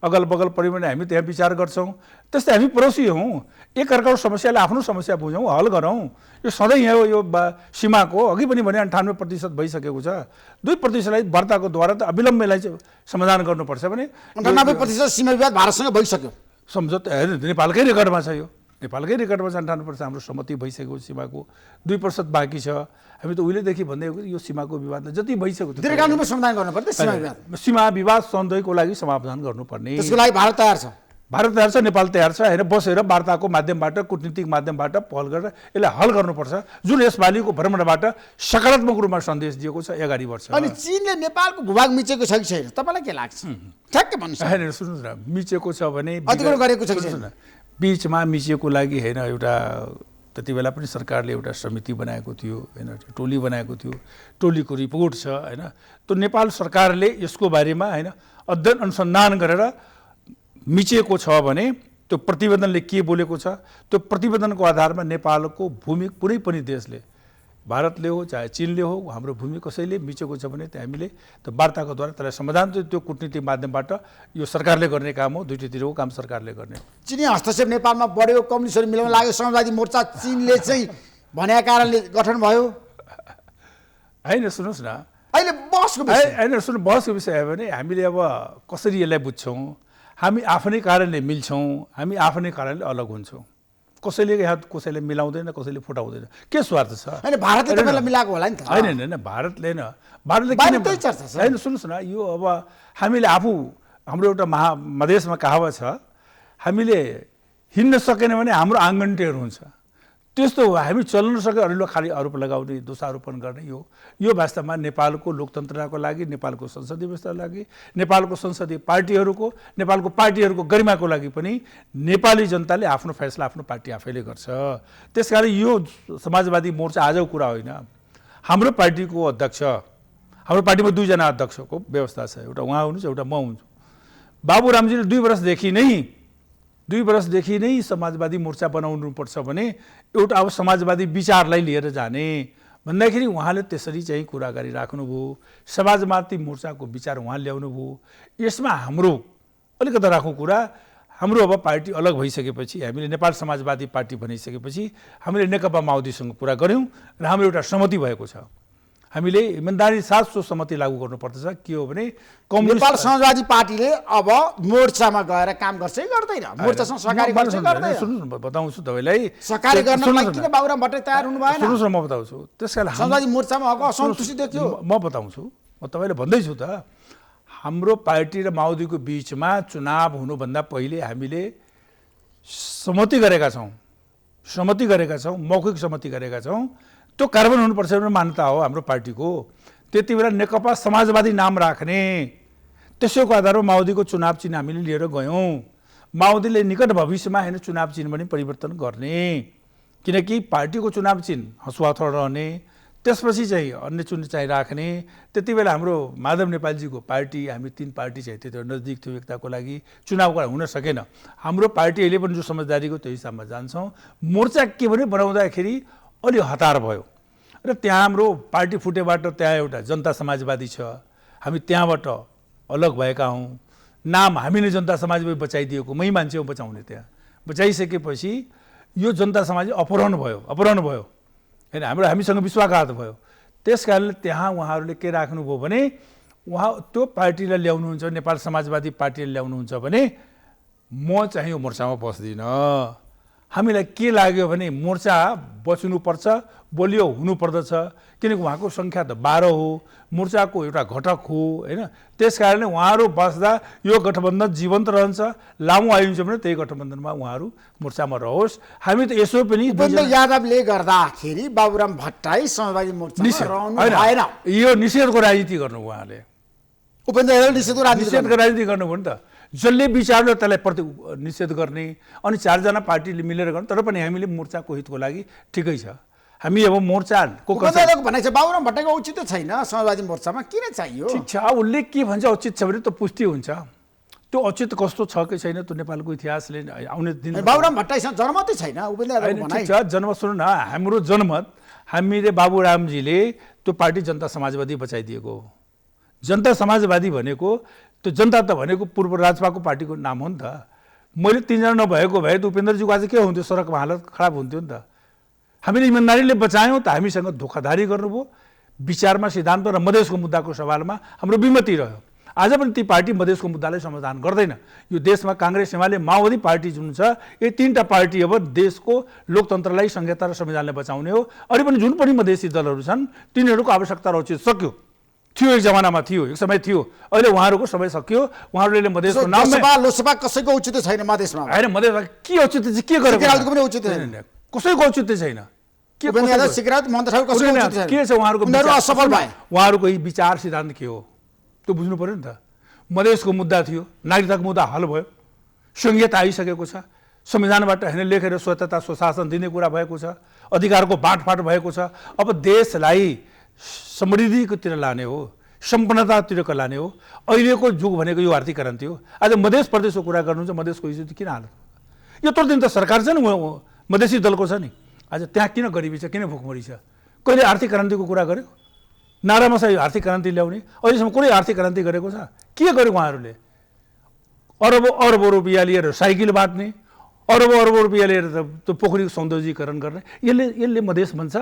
अगल बगल पऱ्यो भने हामी त्यहाँ विचार गर्छौँ। त्यस्तै हामी पडोसी हौँ। एक अर्काको समस्यालाई आफ्नो समस्या बुझौँ, हल गरौँ। यो सधैँ यहाँ यो सीमाको अघि पनि भने 98% भइसकेको छ। 2%लाई वार्ताको द्वारा त अविलम्बलाई चाहिँ समाधान गर्नुपर्छ भने 98% सीमा विवाद भारतसँग भइसक्यो। सम्झौता नेपालकै रेकर्डमा छ। यो नेपालकै रेकर्डमा छ। 98% हाम्रो सहमति भइसकेको सीमाको, 2% बाँकी छ। हामी त उहिलेदेखि भन्दै हो कि यो सीमाको विवाद जति भइसक्यो दीर्घकालीनमा समाधान गर्नुपर्छ। सीमा विवाद सन्धैको लागि समाधान गर्नुपर्ने, त्यसको लागि भारत तयार छ। भारत तयार छ, नेपाल तयार छ। होइन, बसेर वार्ताको माध्यमबाट कूटनीतिक माध्यमबाट पहल गरेर यसलाई हल गर्नुपर्छ। जुन यसपालिको भ्रमणबाट सकारात्मक रूपमा सन्देश दिएको छ, अगाडि बढ्छ। अनि चीनले नेपालको भूभाग मिचेको छ कि छैन, तपाईँलाई के लाग्छ? ठ्याक्कै भन्नुहोस्। होइन, सुन्नुहोस् न, मिचेको छ भने अधिग्रहण गरेको छ कि छैन? बिचमा मिचेको लागि होइन, एउटा त्यति बेला पनि सरकारले एउटा समिति बनाएको थियो होइन, टोली बनाएको थियो। टोलीको रिपोर्ट छ होइन। त्यो नेपाल सरकारले यसको बारेमा होइन अध्ययन अनुसन्धान गरेर मिचेको छ भने त्यो प्रतिवेदनले के बोलेको छ, त्यो प्रतिवेदनको आधारमा नेपालको भूमि कुनै पनि देशले, भारतले हो चाहे चीनले हो, हाम्रो भूमि कसैले मिचेको छ भने हामीले त्यो वार्ताको द्वारा त्यसलाई समाधान चाहिँ त्यो कूटनीतिक माध्यमबाट यो सरकारले गर्ने काम हो। दुईटैतिरको काम सरकारले गर्ने हो। चिनी हस्तक्षेप नेपालमा बढ्यो, कम्युनिस्टहरू मिलाउन लाग्यो, समाजवादी मोर्चा चीनले चाहिँ भनेका कारणले गठन भयो। होइन, सुन्नुहोस् न, अहिले बहसको विषय होइन, बहसको विषय हो भने हामीले अब कसरी यसलाई बुझ्छौँ? हामी आफ्नै कारणले मिल्छौँ, हामी आफ्नै कारणले अलग हुन्छौँ। कसैले यहाँ कसैले मिलाउँदैन, कसैले फुटाउँदैन। के स्वार्थ छ? होइन, भारतले तपाईँलाई मिलाएको होला नि त? होइन, भारतले किन? होइन, सुन्नुहोस् न, यो अब हामीले आफू हाम्रो एउटा मधेसमा कहावत छ, हामीले हिँड्न सकेन भने हाम्रो आँगन टेढो हुन्छ। त्यस्तो हो। हामी चल्न नसके अरूले खालि आरोप लगाउने, दोषारोपण गर्ने यो वास्तवमा नेपालको लोकतन्त्रको लागि, नेपालको संसदीय व्यवस्थाको लागि, नेपालको संसदीय पार्टीहरूको, नेपालको पार्टीहरूको गरिमाको लागि पनि नेपाली जनताले आफ्नो फैसला आफ्नो पार्टी आफैले गर्छ। त्यसकारण यो समाजवादी मोर्चा आजको कुरा होइन। हाम्रो पार्टीको अध्यक्ष, हाम्रो पार्टीमा 2 जना अध्यक्षको व्यवस्था छ। एउटा उहाँ हुनुहुन्छ, एउटा म हुन्छु। बाबुरामजीले 2 वर्षदेखि नै 2 वर्षदेखि नै समाजवादी मोर्चा बनाउनुपर्छ भने एउटा अब समाजवादी विचारलाई लिएर जाने भन्दाखेरि उहाँले त्यसरी चाहिँ कुरा गरिराख्नुभयो। समाजवादी मोर्चाको विचार उहाँ ल्याउनुभयो। यसमा हाम्रो अलिकति राखौँ कुरा, हाम्रो अब पार्टी अलग भइसकेपछि हामीले नेपाल समाजवादी पार्टी बनाइसकेपछि हामीले नेकपा माओवादीसँग कुरा गऱ्यौँ र हाम्रो एउटा सहमति भएको छ। हामीले इमानदारी साथ सो सहमति लागू गर्नुपर्दछ। के हो भने नेपाल समाजवादी पार्टीले अब मोर्चामा गएर काम गर्छ कि गर्दैन? मोर्चासँग सहकारी गर्छ कि गर्दैन? सुन्नुहोस् न बताउँछु तपाईँलाई। सहकारी गर्नलाई किन बाबुराम भट्टराई तयार हुनु भएन? सुन्नुहोस् न म बताउँछु। त्यसकारण समाजवादी मोर्चामा अब असन्तुष्टि देखियो। म बताउँछु, म तपाईँलाई भन्दैछु त। हाम्रो पार्टी र माओवादीको बिचमा चुनाव हुनुभन्दा पहिले हामीले सहमति गरेका छौँ, मौखिक सहमति गरेका छौँ। त्यो कार्यान्वयन हुनुपर्छ भनेर मान्यता हो हाम्रो पार्टीको। त्यति बेला नेकपा समाजवादी नाम राख्ने, त्यसैको आधारमा माओवादीको चुनाव चिन्ह हामीले लिएर गयौँ। माओवादीले निकट भविष्यमा होइन चुनाव चिन्ह पनि परिवर्तन गर्ने, किनकि पार्टीको चुनाव चिन्ह हँसुवा हथौडा रहने, त्यसपछि चाहिँ अन्य चिन्ह चाहिँ राख्ने। त्यति बेला हाम्रो माधव नेपालजीको पार्टी, हामी 3 पार्टी चाहिँ त्यति बेला नजिक थियो एकताको लागि, चुनावको लागि हुन सकेन। हाम्रो पार्टी अहिले पनि जो समझदारीको त्यो हिसाबमा जान्छौँ। मोर्चा के भने बनाउँदाखेरि अलि हतार भयो र त्यहाँ हाम्रो पार्टी फुटेबाट त्यहाँ एउटा जनता समाजवादी छ, हामी त्यहाँबाट अलग भएका हौँ। नाम हामीले जनता समाजवादी बचाइदिएको, मै मान्छे हो बचाउने। त्यहाँ बचाइसकेपछि यो जनता समाज अपहरण भयो होइन, हाम्रो हामीसँग विश्वासघात भयो। त्यस कारणले त्यहाँ उहाँहरूले के राख्नुभयो भने उहाँ त्यो पार्टीलाई ल्याउनुहुन्छ, नेपाल समाजवादी पार्टीले ल्याउनुहुन्छ भने म चाहिँ यो मोर्चामा बस्दिनँ। हामीलाई के लाग्यो भने मोर्चा बच्नुपर्छ, बलियो हुनुपर्दछ, किनकि उहाँको सङ्ख्या त 12 हो, मोर्चाको एउटा घटक हो होइन। त्यस कारणले उहाँहरू बस्दा यो गठबन्धन जीवन्त रहन्छ, लामो आयु हुन्छ भने त्यही गठबन्धनमा उहाँहरू मोर्चामा रहोस्। हामी त यसो पनि उपेन्द्र यादवले गर्दाखेरि बाबुराम भट्टराई समाजवादी मोर्चामा रहनु भएन। यो निषेधको राजनीति गर्नु उहाँले, उपेन्द्र यादवले निषेधको राजनीति गर्नुभयो नि त। जसले विचारले त्यसलाई प्रति निषेध गर्ने अनि 4 जना पार्टीले मिलेर गर्ने। तर पनि हामीले मोर्चाको हितको लागि ठिकै छ। हामी अब मोर्चाको भनाइ छ बाबुराम भट्टराईको औचित्य छैन समाजवादी मोर्चामा, किन चाहियो? ठिक छ, उसले के भन्छ औचित छ भने त पुष्टि हुन्छ। त्यो औचित्य कस्तो छ कि छैन त्यो नेपालको इतिहासले आउने दिन। बाबुराम भट्टराईसँग जनमतै छैन उपेन्द्र यादवको भनाइ। ठिक छ, जनमत सुन्नु न, हाम्रो जनमत हामीले बाबुरामजीले त्यो पार्टी जनता समाजवादी बचाइदिएको हो। जनता समाजवादी भनेको त्यो जनता त भनेको पूर्व राजपाको पार्टीको नाम हो नि त। मैले 3 जना नभएको भए त उपेन्द्रजीको आज के हुन्थ्यो, सडकमा हालत खराब हुन्थ्यो नि त। हामीले इमानदारीले बचायौँ त, हामीसँग धोखाधडी गर्नुभयो। विचारमा सिद्धान्त र मधेसको मुद्दाको सवालमा हाम्रो विमति रह्यो। आज पनि ती पार्टी मधेसको मुद्दालाई समाधान गर्दैन। यो देशमा काङ्ग्रेस, एमाले, माओवादी पार्टी जुन छ, यो 3टा पार्टी अब देशको लोकतन्त्रलाई, संहिता र संविधानलाई बचाउने हो। अहिले पनि जुन पनि मधेसी दलहरू छन् तिनीहरूको आवश्यकता र औचित्य सक्यो थियो, एक जमानामा थियो, एक समय थियो। अहिले उहाँहरूको समय सक्यो। उहाँहरूले मधेसको नाममा लोकसभा कसैको औचित्य छैन मधेसमा। होइन, मधेसमा के औचित्य चाहिँ के गरेको पनि औचित्य छैन, कसैको औचित्य छैन। के छ उहाँहरूको असफल भए? उहाँहरूको विचार सिद्धान्त के हो त्यो बुझ्नु पर्यो नि त। मधेसको मुद्दा थियो, नागरिकताको मुद्दा हल भयो, संहिता आइसकेको छ, संविधानबाट होइन लेखेर स्वतन्त्रता स्वशासन दिने कुरा भएको छ, अधिकारको बाँडफाँड भएको छ। अब देशलाई समृद्धिकोतिर लाने हो, सम्पन्नतातिर लाने हो। अहिलेको जुग भनेको यो आर्थिक क्रान्ति हो। आज मधेस प्रदेशको कुरा गर्नुहुन्छ, मधेसको स्थिति किन हालत? यो तर दिन त सरकार छ नि, मधेसी दलको छ नि। आज त्यहाँ किन गरिबी छ, किन भोकमरी छ? कहिले आर्थिक क्रान्तिको कुरा गर्यो? नारामा चाहिँ आर्थिक क्रान्ति ल्याउने, अहिलेसम्म कुनै आर्थिक क्रान्ति गरेको छ? के गर्यो उहाँहरूले? अरबौँ रुपियाँ लिएर साइकल बाँड्ने, अरबौँ रुपियाँ लिएर त्यो पोखरीको सौन्दर्यीकरण गर्ने। यसले मधेस भन्छ,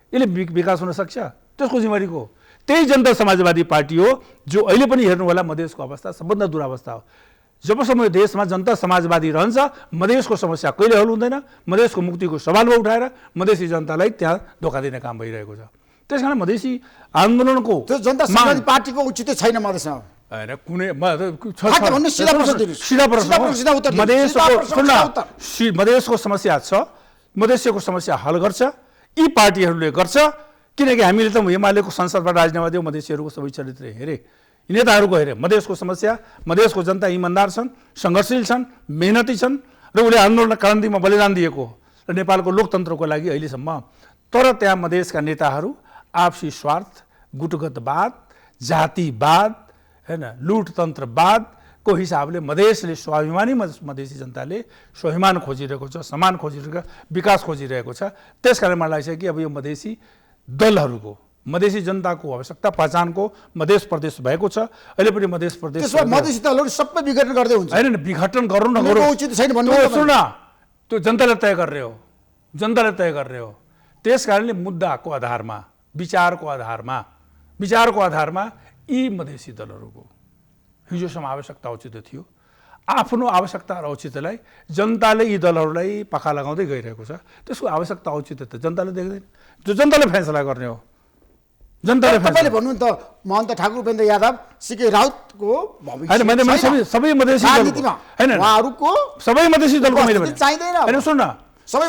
यसले विकास हुन सक्छ? त्यसको जिम्मेवारी को? त्यही जनता समाजवादी पार्टी हो जो अहिले पनि हेर्नु होला मधेसको अवस्था सबभन्दा दुरावस्था हो। जबसम्म यो देशमा जनता समाजवादी रहन्छ, मधेसको समस्या कहिले हल हुँदैन। मधेसको मुक्तिको सवालमा उठाएर मधेसी जनतालाई त्यहाँ धोका दिने काम भइरहेको छ। त्यसकारण मधेसी आन्दोलनको त्यो जनता समाजवादी पार्टीको उचित छैन मधेसमा। हैन कुनै मधेसको समस्या छ, मधेसको समस्या हल गर्छ यी पार्टीहरूले गर्छ। किनकि हामीले त एमालेको संसदबाट राजीनामा दियो, मधेसीहरूको सबै चरित्र हेरे, नेताहरूको हेरे। मधेसको समस्या, मधेसको जनता इमान्दार छन्, सङ्घर्षशील छन्, मेहनती छन् र उसले आन्दोलन क्रान्तिमा बलिदान दिएको र नेपालको लोकतन्त्रको लागि अहिलेसम्म। तर त्यहाँ मधेसका नेताहरू आपसी स्वार्थ, गुटगतवाद, जातिवाद, हैन लुटतन्त्रवाद को हिसाबले मधेसले स्वाभिमानी मधेसी जनताले स्वाभिमान खोजिरहेको छ, समान खोजिरहेको, विकास खोजिरहेको छ। त्यसकारण मलाई लाग्छ कि अब यो मधेसी दलहरूको, मधेसी जनताको आवश्यकता पहिचानको मधेस प्रदेश भएको छ। अहिले पनि मधेस प्रदेश त्यसो भए मधेसी दलहरू सबै विघटन गर्दै हुन्छ। होइन, विघटन गर्नु नगर्नु उचित छैन भन्नु त्यो सुन, त्यो जनताले तय गरेर हो, जनताले तय गरेर हो। त्यस कारणले मुद्दाको आधारमा, विचारको आधारमा यी मधेसी दलहरूको हिजोसम्म आवश्यकता औचित्य थियो। आफ्नो आवश्यकता र औचित्यलाई जनताले यी दलहरूलाई पाखा लगाउँदै गइरहेको छ। त्यसको आवश्यकता औचित्य त जनताले देख्दैन, जो जनताले फैसला गर्ने हो। जनताले तपाईँले भन्नु त महन्त ठाकुर उपेन्द्र यादव, सिके राउतको होइन, मैले सबै मधेसी राजनीतिमा उहाँहरूको सबै मधेसी दलको मैले भने चाहिँदैन। होइन सुन न, सबै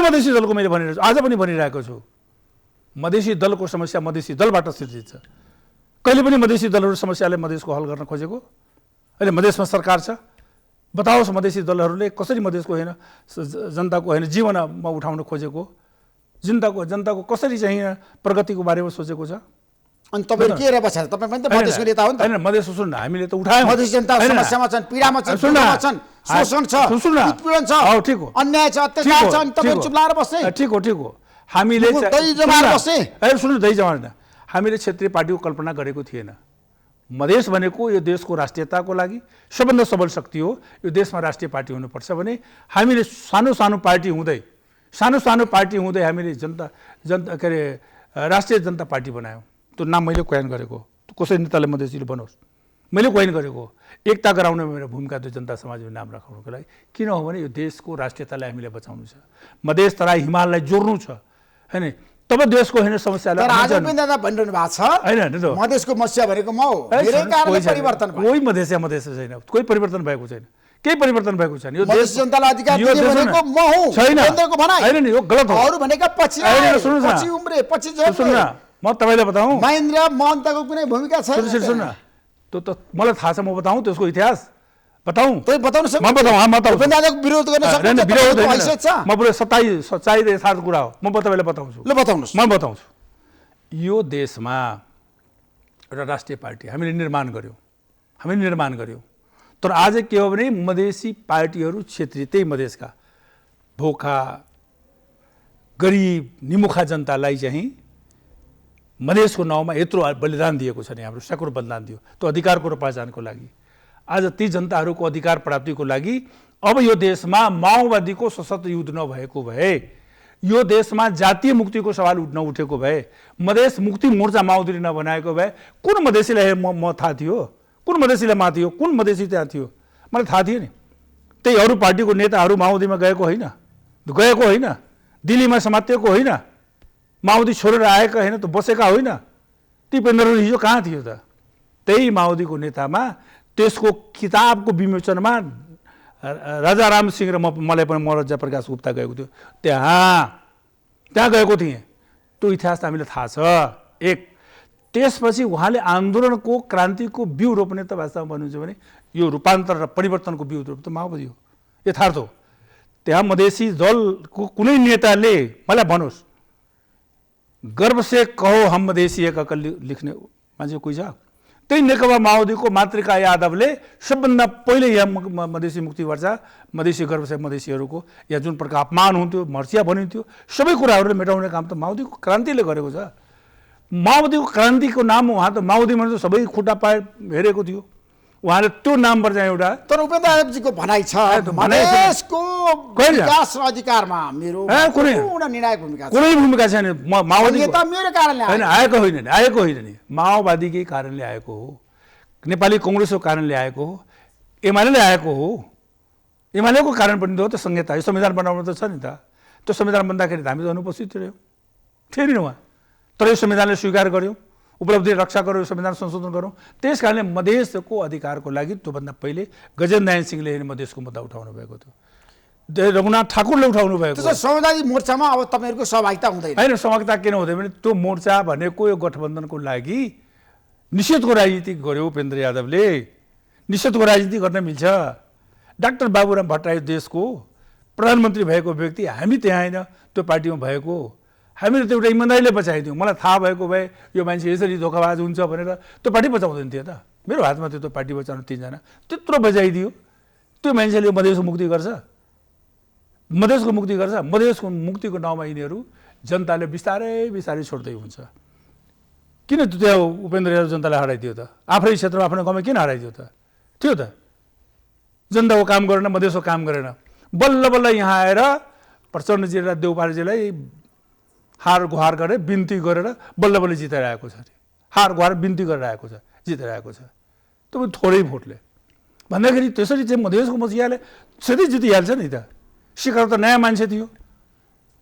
मधेसी दलको मैले भनिरहेको छु, आज पनि भनिरहेको छु। मधेसी दलको समस्या मधेसी दलबाट सिर्जित छ। कहिले पनि मधेसी दलहरू समस्याले मधेसको हल गर्न खोजेको? अहिले मधेसमा सरकार छ, बताओस् मधेसी दलहरूले कसरी मधेसको होइन, जनताको होइन, जीवनमा उठाउन खोजेको, जनताको कसरी चाहिँ प्रगतिको बारेमा सोचेको छ? अनि तपाईले के रे बस्छ? तपाई पनि त मधेसको नेता हो नि त। हैन, मधेस सुन न, हामीले त उठायौं। मधेस जनता समस्यामा छन्, पीडामा छन्, दुःखमा छन्, शोषण छ, उत्पीडन छ, ठीक हो, अन्याय छ, अत्याचार छ, अनि तपाईहरु चुप लाएर बस्छे। ठीक हो। हामीले दही जमाएर बस्छे। हैन, सुन्नु, दही जमाएर न, हामीले क्षेत्रीय पार्टीको कल्पना गरेको थिएन। मधेस भनेको यो देशको राष्ट्रियताको लागि सबभन्दा सबल शक्ति हो। यो देशमा राष्ट्रिय पार्टी हुनुपर्छ भने हामीले सानो पार्टी हुँदै हामीले जनता के अरे राष्ट्रिय जनता पार्टी बनायौँ। त्यो नाम मैले कोइन गरेको, कसै नेताले मधेसीले बनोस्, मैले कोइन गरेको। एकता गराउने मेरो भूमिका त्यो जनता समाजमा नाम राख्नुको लागि। किन हो भने यो देशको राष्ट्रियतालाई हामीले बचाउनु छ, मधेस तराई हिमाललाई जोड्नु छ, हैन? तब देशको हैन समस्यालाई। तर आज पनि दादा भनिरहनु भएको छ, हैन, मधेसको समस्या भनेको म हो, धेरै कारणले परिवर्तन भयो। कोही मधेस छैन, कोही परिवर्तन भएको छैन, केही परिवर्तन भएको छैन। यो देश जनतालाई अधिकार दिने भनेको म हुँ, केन्द्रको भनाइ हैन नि, यो गलत हो। अरु भनेका पछि आए, पछि उम्रे, पछि जन्मे। सुन न, म तपाईलाई बताऊं, महेन्द्र महन्तको कुनै भूमिका छैन। सुन न, त्यो त मलाई थाहा छ, म बताऊं त्यसको इतिहास बताऊं? तपाईँ बताउनु सक्नुहुन्छ? म बताऊं उपेन्द्रको विरोध गर्न सक्नुहुन्छ? विरोध हैन, म पुरै सच्चाइ र यथार्थ कुरा हो, म तपाईलाई बताउँछु। ल बताउनुस्। म बताउँछु। यो देशमा एउटा राष्ट्रिय पार्टी हामीले निर्माण गर्यौं, तर आज के हो भने मधेसी पार्टीहरू क्षेत्रीय, त्यही मधेसका भोका गरिब निमुखा जनतालाई चाहिँ मधेसको नाउँमा यत्रो बलिदान दिएको छ नि, हाम्रो सैकौं बलिदान दियो त्यो अधिकारको र पहिचानको लागि। आज ती जनताहरूको अधिकार प्राप्तिको लागि अब यो देशमा माओवादीको सशस्त्र युद्ध नभएको भए, यो देशमा जातीय मुक्तिको सवाल नउठेको भए, मधेस मुक्ति मोर्चा माओवादीले नबनाएको भए कुन मधेसीलाई म थाहा थियो? कुन मधेसीलाई माथि थियो? कुन मधेसी त्यहाँ थियो? मलाई थाहा थियो नि। त्यही अरू पार्टीको नेताहरू माओवादीमा गएको होइन, दिल्लीमा समातिएको होइन, माओवादी छोडेर आएका होइन, त बसेका होइन। ती पेन्द्रहरू हिजो कहाँ थियो त? त्यही माओवादीको नेतामा, त्यसको किताबको विमोचनमा राजा राम सिंह र मलाई पनि महाराजा प्रकाश गुप्ता गएको थियो, त्यहाँ गएको थिएँ। त्यो इतिहास हामीलाई थाहा छ। एक त्यसपछि उहाँले आन्दोलनको क्रान्तिको बिउ रोप्ने त वास्तवमा भन्नुहुन्छ भने यो रूपान्तर र परिवर्तनको बिउ रोप्ने त माओवादी हो, यथार्थ हो। त्यहाँ मधेसी दलको कुनै नेताले मलाई भनोस्, गर्व से कहो हम मधेसी एक अकल लेख्ने मान्छे कोही छ? त्यही नेकपा माओवादीको मातृका यादवले सबभन्दा पहिले यहाँ मधेसी मुक्ति मोर्चा, मधेसी गर्व से मधेसीहरूको यहाँ जुन प्रकार अपमान हुन्थ्यो, मर्चिया भनिन्थ्यो, सबै कुराहरूले मेटाउने काम त माओवादीको क्रान्तिले गरेको छ। माओवादीको क्रान्तिको नाम उहाँ त माओवादीमा त सबै खुट्टा पाए हेरेको थियो, उहाँले त्यो नामबाट चाहिँ एउटा। तर उपेन्द्र यादवजीको भनाइ छ मधेसको विकास र अधिकारमा मेरो पूर्ण निर्णायक भूमिका छ। कुनै भूमिका छैन। माओवादी नेता मेरो कारणले हैन, आएको होइन नि, माओवादीकै कारणले आएको हो, नेपाली कांग्रेसको कारणले आएको हो, एमालेले आएको हो। एमालेको कारण पनि हो त संहिता, यो संविधान बनाउनु त छ नि त। त्यो संविधान बन्दाखेरि हामी त अनुपस्थित थियौँ नि उहाँ, तर यो संविधानले स्वीकार गर्यौँ, उपलब्धि रक्षा गरौँ, संविधान संशोधन गरौँ। त्यस कारणले मधेसको अधिकारको लागि त्योभन्दा पहिले गजेन्द्र नारायण सिंहले मधेसको मुद्दा उठाउनु भएको थियो, रघुनाथ ठाकुरले उठाउनु भएको थियो। समाजवादी मोर्चामा अब तपाईँहरूको सहभागिता हुँदैन? होइन, सहभागिता किन हुँदैन भने त्यो मोर्चा भनेको यो गठबन्धनको लागि निषेधको राजनीति गर्यो उपेन्द्र यादवले। निषेधको राजनीति गर्न मिल्छ? डाक्टर बाबुराम भट्टराई देशको प्रधानमन्त्री भएको व्यक्ति, हामी त्यहाँ होइन, त्यो पार्टीमा भएको। हामीले त एउटा इमान्दारीले बचाइदियौँ। मलाई थाहा भएको भए यो मान्छे यसरी धोकाबाज हुन्छ भनेर त्यो पार्टी बचाउँदैन थियो त। मेरो हातमा त्यो पार्टी बचाउनु 3 जना त्यत्रो बजाइदियो त्यो मान्छेले मधेसको मुक्ति गर्छ मधेसको मुक्तिको नाउँमा यिनीहरू जनताले बिस्तारै बिस्तारै छोड्दै हुन्छ किन त्यो उपेन्द्र यादव जनतालाई हराइदियो त आफ्नै क्षेत्रमा आफ्नो गाउँमा किन हराइदियो त थियो त जनताको काम गरेन मधेसको काम गरेन बल्ल बल्ल यहाँ आएर प्रचण्डजी र देउपालजीलाई हार गुहार गरेर बिन्ती गरेर बल्ल बल्ल जितेर आएको छ हार गुहार बिन्ती गरेर आएको छ जितेर आएको छ त्यो पनि थोरै भोटले भन्दाखेरि त्यसरी चाहिँ मधेसको मसियाले सिधै जितिहाल्छ नि त शिखर त नयाँ मान्छे थियो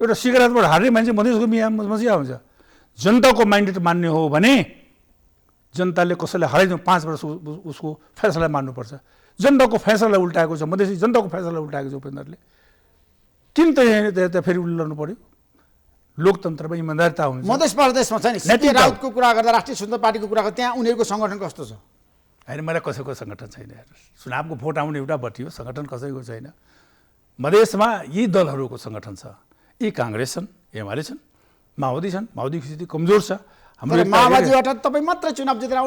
एउटा शिखरातबाट हार्ने मान्छे मधेसको मसिया हुन्छ जनताको माइन्डेड मान्ने हो भने जनताले कसैलाई हराइदिनु 5 वर्ष उसको फैसला मान्नुपर्छ जनताको फैसलालाई उल्टाएको छ मधेसी जनताको फैसलालाई उल्टाएको छ उपेन्द्रले किन त फेरि उल्टाउनु पर्यो लोकतन्त्रमा इमानदारिता हुन्छ मधेस प्रदेशमा छ नि सीपी राउतको कुरा गर्दा राष्ट्रिय स्वतन्त्र पार्टीको कुरा गर्दा त्यहाँ उनीहरूको सङ्गठन कस्तो छ होइन मलाई कसैको सङ्गठन छैन चुनावको भोट आउने एउटा बटी हो सङ्गठन कसैको छैन मधेसमा यी दलहरूको सङ्गठन छ यी काङ्ग्रेस छन् एमाले छन् माओवादी छन् माओवादीको स्थिति कमजोर छ हाम्रो माओवादीबाट तपाईँ मात्रै चुनाव जितेर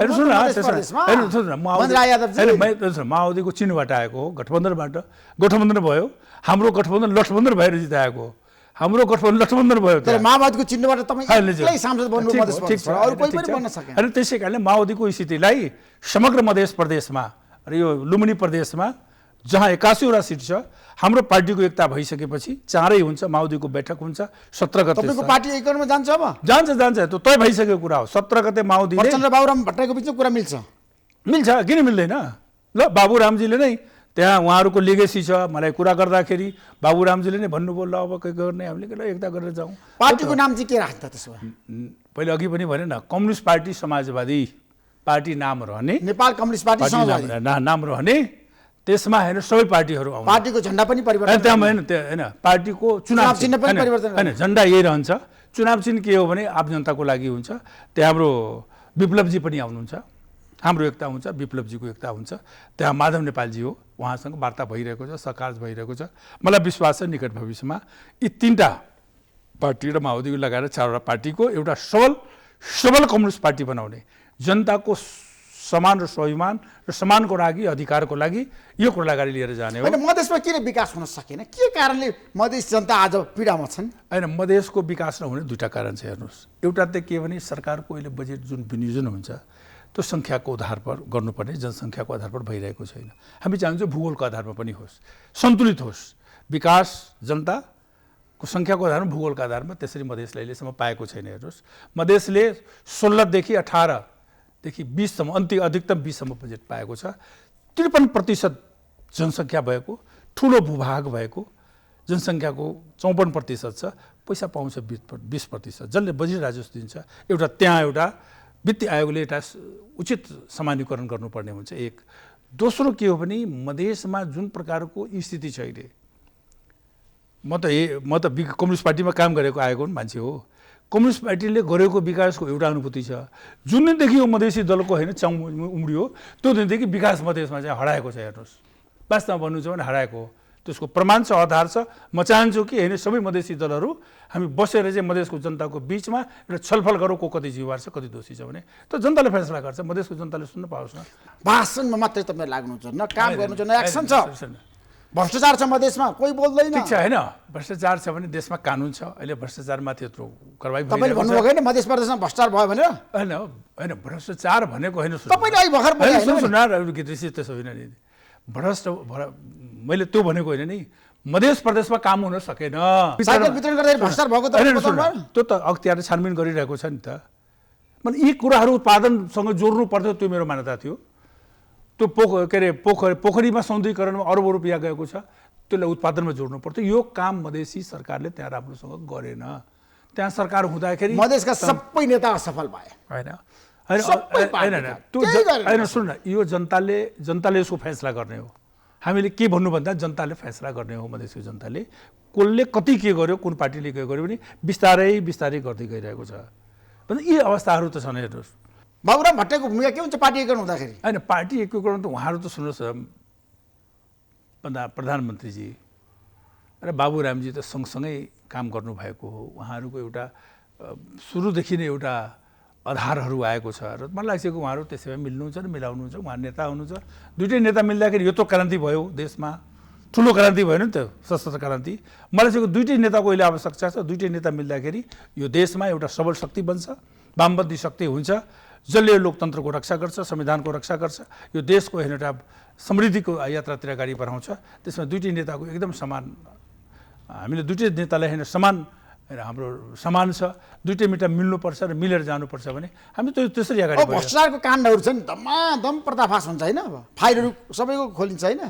माओवादीको चिन्हबाट आएको हो गठबन्धन भयो हाम्रो गठबन्धन लठबन्धन भएर जिताएको हो हाम्रो गठबन्धन लठबन्धन भयो माओवादीको चिन्हबाट तपाईँ सांसद बन्नु अरू कोही पनि बन्न सकेन अनि त्यसै कारणले माओवादीको स्थितिलाई समग्र मधेस प्रदेशमा र यो लुम्बिनी प्रदेशमा जहाँ 81वटा सिट छ हाम्रो पार्टीको एकता भइसकेपछि चाँडै हुन्छ माओवादीको बैठक हुन्छ 17 गते तपाईको पार्टी एकीकरणमा जान्छ अब जान्छ त्यो तय भइसकेको कुरा हो 17 गते माओवादीले प्रचण्ड बाबुराम भट्टराईको बिचमा कुरा मिल्छ किन मिल्दैन ल बाबुरामजीले नै त्यहाँ उहाँहरूको लिगेसी छ मलाई कुरा गर्दाखेरि बाबुरामजीले नै भन्नुभयो ल अब के गर्ने हामीले एकता गरेर जाउँ पार्टीको नाम चाहिँ के राख्छ त्यसो भए पहिले अघि पनि भने न कम्युनिस्ट पार्टी समाजवादी पार्टी नाम रहने नेपाल कम्युनिस्ट पार्टी समाजवादी नाम रहने त्यसमा हैन सबै पार्टीहरू आउँछ पार्टीको झण्डा पनि परिवर्तन त्यहाँ हैन पार्टीको चुनाव चिन्ह पनि परिवर्तन हैन झण्डा यही रहन्छ चुनाव चिन्ह के हो भने आम जनताको लागि हुन्छ त्यहाँ हाम्रो विप्लवजी पनि आउनुहुन्छ हाम्रो एकता हुन्छ विप्लवजीको एकता हुन्छ त्यहाँ माधव नेपालजी हो उहाँसँग वार्ता भइरहेको छ सकार भइरहेको छ मलाई विश्वास छ निकट भविष्यमा यी 3टा पार्टी र माओवादीको लगाएर 4वटा पार्टीको एउटा सबल कम्युनिस्ट पार्टी बनाउने जनताको समान र स्वाभिमान र समानको लागि अधिकारको लागि यो कुरा अगाडि लिएर जाने हो हैन मधेसमा किन विकास हुन सकेन के कारणले मधेस जनता आज पीडामा छन् हैन मधेसको विकास नहुने 2टा कारण छ हेर्नुस् एउटा त के भने सरकारको अहिले बजेट जुन विनियोजन हुन्छ त्यो संख्याको आधार पर गर्नुपर्ने जनसंख्याको आधार पर भइरहेको छैन हामी चाहन्छौँ भूगोलको आधारमा पनि होस् सन्तुलित होस् विकास जनताको संख्याको आधारमा भूगोलको आधारमा त्यसरी मधेसले अहिलेसम्म पाएको छैन हेर्नुस् मधेसले 16 देखि 18 देखि 20 सम्म अधिकतम 20 सम्म बजेट पाएको छ 53% जनसङ्ख्या भएको ठुलो भूभाग भएको जनसङ्ख्याको 54% छ पैसा पाउँछ 20% जसले बजेट राजस्व दिन्छ एउटा त्यहाँ एउटा वित्तीय आयोगले एउटा उचित समानीकरण गर्नुपर्ने हुन्छ एक दोस्रो के हो भने मधेसमा जुन प्रकारको स्थिति छ अहिले म त कम्युनिस्ट पार्टीमा काम गरेको आएको मान्छे हो कम्युनिस्ट पार्टीले गरेको विकासको एउटा अनुभूति छ जुन दिनदेखि यो मधेसी दलको हैन उम्रियो त्यो दिनदेखि विकास मधेसमा चाहिँ हराएको छ हेर्नुस् वास्तवमा भन्नु छ भने हराएको त्यसको प्रमाण छ आधार छ म चाहन्छु कि हैन सबै मधेसी दलहरू हामी बसेर चाहिँ मधेसको जनताको बीचमा एउटा छलफल गरौँ को कति जिम्मेवार छ कति दोषी छ भने त जनताले फैसला गर्छ मधेसको जनताले सुन्न पाओस् न भाषणमा मात्रै तपाईँ लाग्नुहुन्छ न काम गर्नुहुन्छ न एक्सन छ भ्रष्टाचार छ मधेसमा कोही बोल्दैन ठीक छ हैन भ्रष्टाचार छ भने देशमा कानुन छ अहिले भ्रष्टाचारमाथि यत्रो कारबाही तपाईले भन्नुभएको हैन मधेस प्रदेशमा भ्रष्टाचार भयो भनेर हैन भ्रष्टाचार भनेको हैन तपाईले अहिले भर्खर सुन्नु त्यसो होइन नि मैले त्यो भनेको होइन नि मधेस प्रदेशमा काम हुन सकेन साइकल वितरण गर्दा भ्रष्टाचार भएको त्यो त अख्तियारले छानबिन गरिरहेको छ नि त मतलब यी कुराहरू उत्पादनसँग जोड्नु पर्थ्यो त्यो मेरो मान्यता थियो त्यो पोखरीमा सौन्दर्यीकरणमा अरबौं रुपियाँ गएको छ त्यसलाई उत्पादनमा जोड्नु पर्थ्यो यो काम मधेसी सरकारले त्यहाँ राम्रोसँग गरेन त्यहाँ सरकार हुँदाखेरि मधेसका सबै नेता असफल भए हैन सुन्न यो जनताले यसको फैसला गर्ने हो हामीले के भन्नुभन्दा जनताले फैसला गर्ने हो मधेसको जनताले कसले कति के गर्यो कुन पार्टीले के गर्यो भने बिस्तारै गर्दै गइरहेको छ भने यी अवस्थाहरू त छन् हेर्नुहोस् बाबुराम भट्टराईको भूमिका के हुन्छ पार्टी एकीकरण हुँदाखेरि हैन पार्टी एकीकरण त उहाँहरू त सुन्नुहोस् प्रधानमन्त्रीजी र बाबुरामजी त सँगसँगै काम गर्नुभएको हो उहाँहरूको एउटा सुरुदेखि नै एउटा आधारहरू आएको छ र मलाई लाग्छ कि उहाँहरू त्यसैमा मिल्नुहुन्छ र मिलाउनुहुन्छ, उहाँ नेता हुनुहुन्छ। दुइटै नेता मिल्दाखेरि यो त क्रान्ति भयो देशमा, ठुलो क्रान्ति भएन नि त, सशस्त्र क्रान्ति। मलाई चाहिँ दुइटै नेताको अहिले आवश्यकता छ। दुइटै नेता मिल्दाखेरि यो देशमा एउटा सबल शक्ति बन्छ, वामपन्थी शक्ति हुन्छ, जसले लोकतन्त्रको रक्षा गर्छ, संविधानको रक्षा गर्छ, यो देशको एउटा समृद्धिको यात्रातिर अगाडि बढाउँछ। त्यसमा दुइटै नेताको एकदम समान, हामीले दुइटै नेतालाई होइन समान हाम्रो समान छ। दुइटै नेता मिल्नुपर्छ र मिलेर जानुपर्छ भने हामी त्यसरी अगाडि बढ्छौँ। भ्रष्टाचारको काण्डहरू छ नि दमादम पर्दाफास हुन्छ होइन, अब फाइलहरू सबैको खोलिन्छ होइन,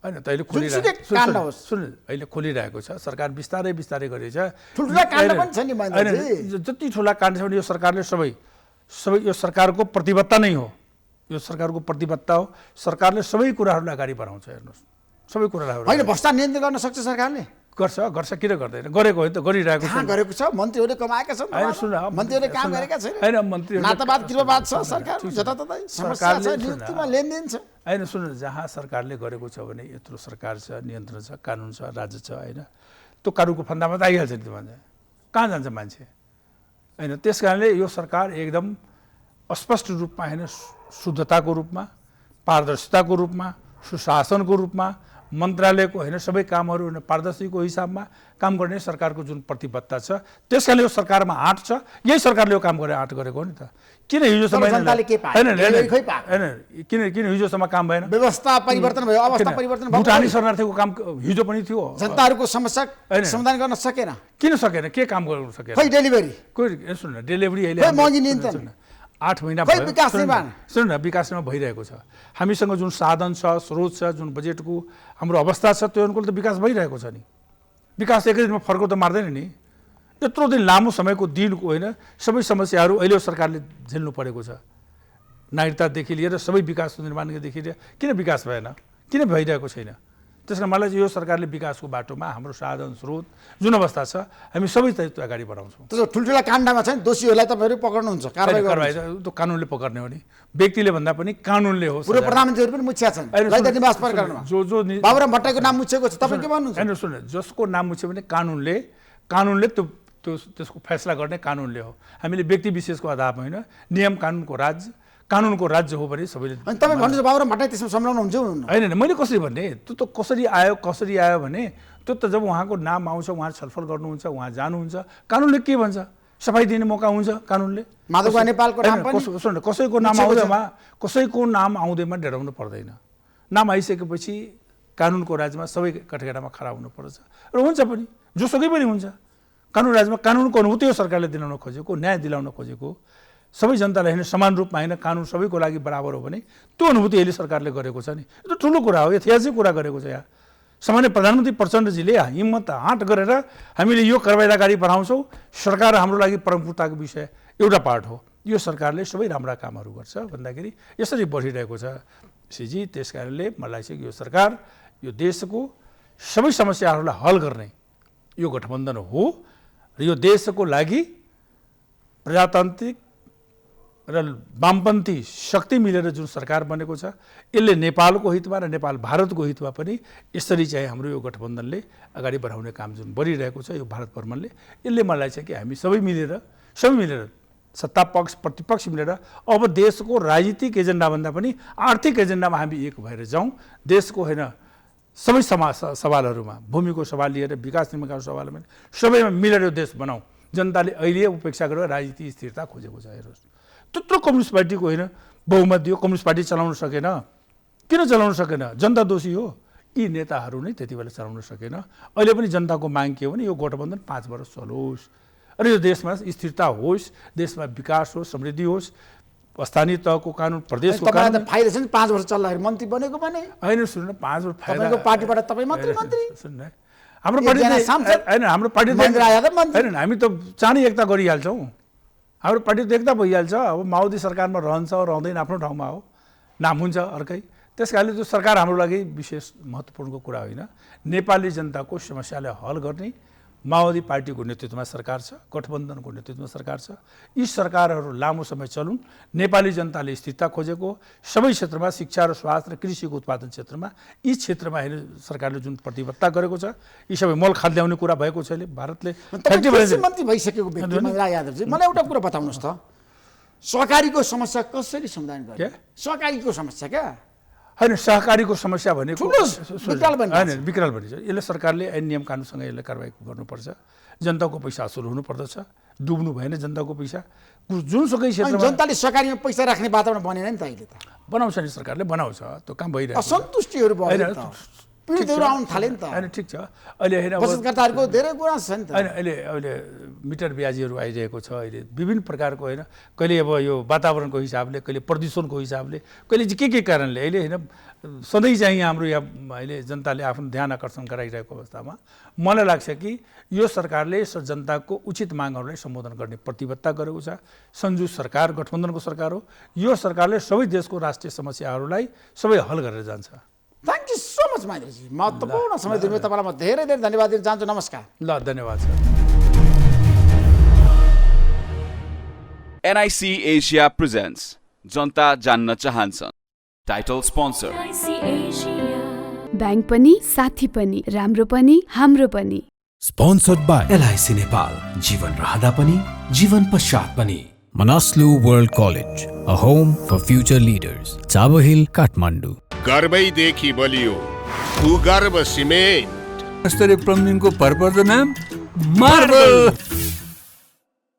होइन त अहिले अहिले खोलिरहेको छ सरकार, बिस्तारै बिस्तारै गरेछ। ठुल्ठुला काण्ड पनि छ नि महेन्द्रजी। जति ठुला काण्ड छ भने यो सरकारले सबै यो सरकारको प्रतिबद्धता नै हो, यो सरकारको प्रतिबद्धता हो। सरकारले सबै कुराहरूलाई अगाडि बढाउँछ। हेर्नुहोस्, सबै कुराहरू होइन भ्रष्टाचार नियन्त्रण गर्न सक्छ सरकारले, गर्छ किन गर्दैन, गरेको होइन त, गरिरहेको छ। गरेको छ, मन्त्रीहरूले कमाएका छन्, मन्त्रीहरूले काम गरेका छैन, होइन मन्त्री नातावाद कृपावाद छ, सरकार जताततै समस्या छ, नियुक्तिमा लेनदेन छ। होइन सुन्नु, जहाँ सरकारले गरेको छ भने यत्रो सरकार छ, नियन्त्रण छ, कानुन छ, राज्य छ होइन, त्यो कानुनको फन्दामा त आइहाल्छ नि, त्यो मान्छे कहाँ जान्छ मान्छे होइन। त्यस कारणले यो सरकार एकदम स्पष्ट रूपमा होइन, शुद्धताको रूपमा, पारदर्शिताको रूपमा, सुशासनको रूपमा, मन्त्रालयको होइन सबै कामहरू पारदर्शीको हिसाबमा काम गर्ने सरकारको जुन प्रतिबद्धता छ, त्यस कारणले यो सरकारमा आँट छ। यही सरकारले यो काम गरेर आँट गरेको हो नि त। किन हिजोसम्म किन हिजोसम्म काम भएन? व्यवस्था परिवर्तन भयो, अवस्था परिवर्तन भयो। भुटानी शरणार्थीको काम हिजो पनि थियो, जनताहरूको समस्या समाधान गर्न सकेन। किन सकेन? के काम गर्नु सकेन? खै डेलिभरी, कोही सुन्नु, डेलिभरी अहिले महँगी नियन्त्रण, 8 महिना भयो। सुन्नु न, विकास निर्माण भइरहेको छ। हामीसँग जुन साधन छ, स्रोत छ, जुन बजेटको हाम्रो अवस्था छ, त्यो अनुकूल त विकास भइरहेको छ नि। विकास एकै दिनमा फर्को त मार्दैन नि। यत्रो दिन लामो समयको दिनको होइन सबै समस्याहरू अहिले सरकारले झेल्नु परेको छ। नागरिकतादेखि लिएर सबै विकास निर्माणदेखि लिएर किन विकास भएन, किन भइरहेको छैन? त्यस कारण मलाई चाहिँ यो सरकारले विकासको बाटोमा हाम्रो साधन स्रोत जुन अवस्था छ हामी सबै त्यो अगाडि बढाउँछौँ। त्यसो ठुल्ठुला काण्डमा चाहिँ दोषीहरूलाई तपाईँहरू पक्र्नुहुन्छ, कारबाही त कानुनले पक्र्ने हो नि, व्यक्तिले भन्दा पनि कानुनले हो। पूर्व प्रधानमन्त्रीहरू पनि मुछिया छन्, ललिता निवास प्रकरणमा जो बाबुराम भट्टराईको नाम मुछेको छ, तपाईँ के भन्नुहुन्छ? होइन सुन्नु, जसको नाम मुछ्यो भने कानुनले त्यसको फैसला गर्ने कानुनले हो। हामीले व्यक्ति विशेषको आधारमा होइन, नियम कानुनको राज्य हो भने सबैले। अनि तपाईँ भन्नुहुन्छ बाबुराम भट्टराई त्यसमा संलग्न हुन्छ? होइन, मैले कसरी भन्ने, त्यो त कसरी आयो भने त्यो त जब उहाँको नाम आउँछ, उहाँ छलफल गर्नुहुन्छ, उहाँ जानुहुन्छ, कानुनले के भन्छ, सफाई दिने मौका हुन्छ कानुनले। माधव नेपालको नाम पनि सुन्नु, कसैको नाम आउँदैमा डराउनु पर्दैन। नाम आइसकेपछि कानुनको राज्यमा सबै कठघरामा खडा हुनुपर्छ र हुन्छ पनि, जोसुकै पनि हुन्छ। कानुन राज्यमा कानुनको अनुभूति हो सरकारले दिलाउन खोजेको, न्याय दिलाउन खोजेको। सबै जनतालाई होइन समान रूपमा होइन, कानुन सबैको लागि बराबर हो भने त्यो अनुभूति अहिले सरकारले गरेको छ नि। यो ठुलो कुरा हो, ऐतिहासिक कुरा गरेको छ। यहाँ सामान्य प्रधानमन्त्री प्रचण्डजीले हिम्मत आँट गरेर हामीले यो कारबाही अगाडि बढाउँछौँ, सरकार हाम्रो लागि प्रमुखताको विषय एउटा पार्ट हो। यो सरकारले सबै राम्रा कामहरू गर्छ भन्दाखेरि यसरी बढिरहेको छ सिजी। त्यस कारणले मलाई चाहिँ यो सरकार यो देशको सबै समस्याहरूलाई हल गर्ने यो गठबन्धन हो र यो देशको लागि प्रजातान्त्रिक र वामपन्थी शक्ति मिलेर जुन सरकार बनेको छ, यसले नेपालको हितमा र नेपाल भारतको हितमा पनि यसरी चाहिँ हाम्रो यो गठबन्धनले अगाडि बढाउने काम जुन बढिरहेको छ यो भारत भ्रमणले, यसले मलाई चाहिँ कि हामी सबै मिलेर सत्ता पक्ष प्रतिपक्ष मिलेर अब देशको राजनीतिक एजेन्डाभन्दा पनि आर्थिक एजेन्डामा हामी एक भएर जाउँ। देशको होइन सबै सवालहरूमा, भूमिको सवाल लिएर विकास निर्माणको सवालमा सबैमा मिलेर यो देश बनाऊ। जनताले अहिले उपेक्षा गरेर राजनीतिक स्थिरता खोजेको छ। हेर्नुहोस्, त्यत्रो कम्युनिस्ट पार्टीको होइन बहुमत दियो, कम्युनिस्ट पार्टी चलाउन सकेन। किन चलाउन सकेन? जनता दोषी हो। यी नेताहरू नै त्यति बेला चलाउन सकेन। अहिले पनि जनताको माग के हो भने यो गठबन्धन 5 वर्ष चलोस् र यो देशमा स्थिरता होस्, देशमा विकास होस्, समृद्धि होस्, स्थानीय तहको कानुन, प्रदेशको कानुन। फाइदा छ नि 5 वर्ष चल्दाखेरि मन्त्री बनेको भने होइन। सुन्नु, 5 वर्ष फाइदा पार्टीबाट तपाईँ मन्त्री सुन्नु, हाम्रो पार्टी होइन, हाम्रो पार्टी होइन, हामी त चाँडै एकता गरिहाल्छौँ। हाम्रो पार्टी त एकता भइहाल्छ। अब माओवादी सरकारमा रहन्छ रहँदैन आफ्नो ठाउँमा हो, नाम हुन्छ अर्कै। त्यस कारणले त्यो सरकार हाम्रो लागि विशेष महत्त्वपूर्णको कुरा होइन। नेपाली जनताको समस्यालाई हल गर्ने माओवादी पार्टीको नेतृत्वमा सरकार छ, गठबन्धनको नेतृत्वमा सरकार छ। यी सरकारहरू लामो समय चलुन्। नेपाली जनताले स्थिरता खोजेको सबै क्षेत्रमा, शिक्षा र स्वास्थ्य र कृषिको उत्पादन क्षेत्रमा, यी क्षेत्रमा हेर्ने सरकारले जुन प्रतिबद्धता गरेको छ, यी सबै मल खाद ल्याउने कुरा भएको छ। अहिले भारतले मन्त्री भइसकेको व्यक्ति यादवजी, मलाई एउटा कुरा बताउनुहोस् त, सहकारीको समस्या कसरी समाधान गर्ने के? सहकारीको समस्या क्या होइन सहकारीको समस्या भनेको ठुलो विकराल बनिरहेछ। होइन विकराल बनिन्छ। यसले सरकारले ऐन नियम कानुनसँग यसले कारबाही गर्नुपर्छ। जनताको पैसा असुल हुनुपर्दछ, डुब्नु भएन जनताको पैसा। जुनसुकै अनि क्षेत्रमा जनताले सहकारीमा पैसा राख्ने वातावरण बनेन नि त अहिले त बनाउँछ नि, सरकारले बनाउँछ, त्यो काम भइरहेको छ। असन्तुष्टिहरू भयो होइन, नि त पीडितहरू आउन थाले नि त होइन ठिक छ। अहिले होइन अब बचतकर्ताहरूको धेरै गुनासो छ नि त होइन अहिले मिटर ब्याजीहरू आइरहेको छ। अहिले विभिन्न प्रकारको होइन, कहिले अब यो वातावरणको हिसाबले, कहिले प्रदूषणको हिसाबले, कहिले चाहिँ के कारणले अहिले होइन सधैँ चाहिँ हाम्रो यहाँ अहिले जनताले आफ्नो ध्यान आकर्षण गराइरहेको अवस्थामा मलाई लाग्छ कि यो सरकारले जनताको उचित मागहरूलाई सम्बोधन गर्ने प्रतिबद्धता गरेको छ। संयुक्त सरकार गठबन्धनको सरकार हो। यो सरकारले सबै देशको राष्ट्रिय समस्याहरूलाई सबै हल गरेर जान्छ। थ्याङ्क यू सो मच महेन्द्रजी। महत्त्वपूर्ण समय दिनुभयो तपाईँलाई म धेरै धेरै धन्यवाद दिन चाहन्छु। नमस्कार। ल धन्यवाद सर। NIC Asia presents जनता जान्न चाहन्छ। टाइटल स्पोन्सर ब्याङ्क पनि साथी पनि राम्रो पनि हाम्रो पनि। स्पोन्सर्ड बाई LIC नेपाल, जीवन रहँदा पनि जीवन पश्चात पनि। Manaslu World College, a home for future leaders. Chavo Hill, Kathmandu. गर्वैदेखि बलियो भूगर्भ सिमेन्ट स्तरीय प्लम्बिङको भरपर्दो नाम मार्बल।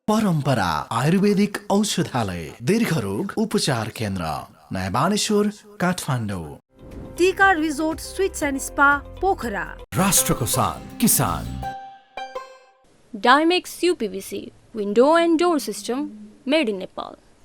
परम्परा आयुर्वेदिक औषधालय, दीर्घरोग उपचार केन्द्र, नयाँ बानेश्वर काठमाडौँ। टीका resort sweets and spa Pokhara. राष्ट्रको शान किसान। Dimex UPVC window and door system made in Nepal.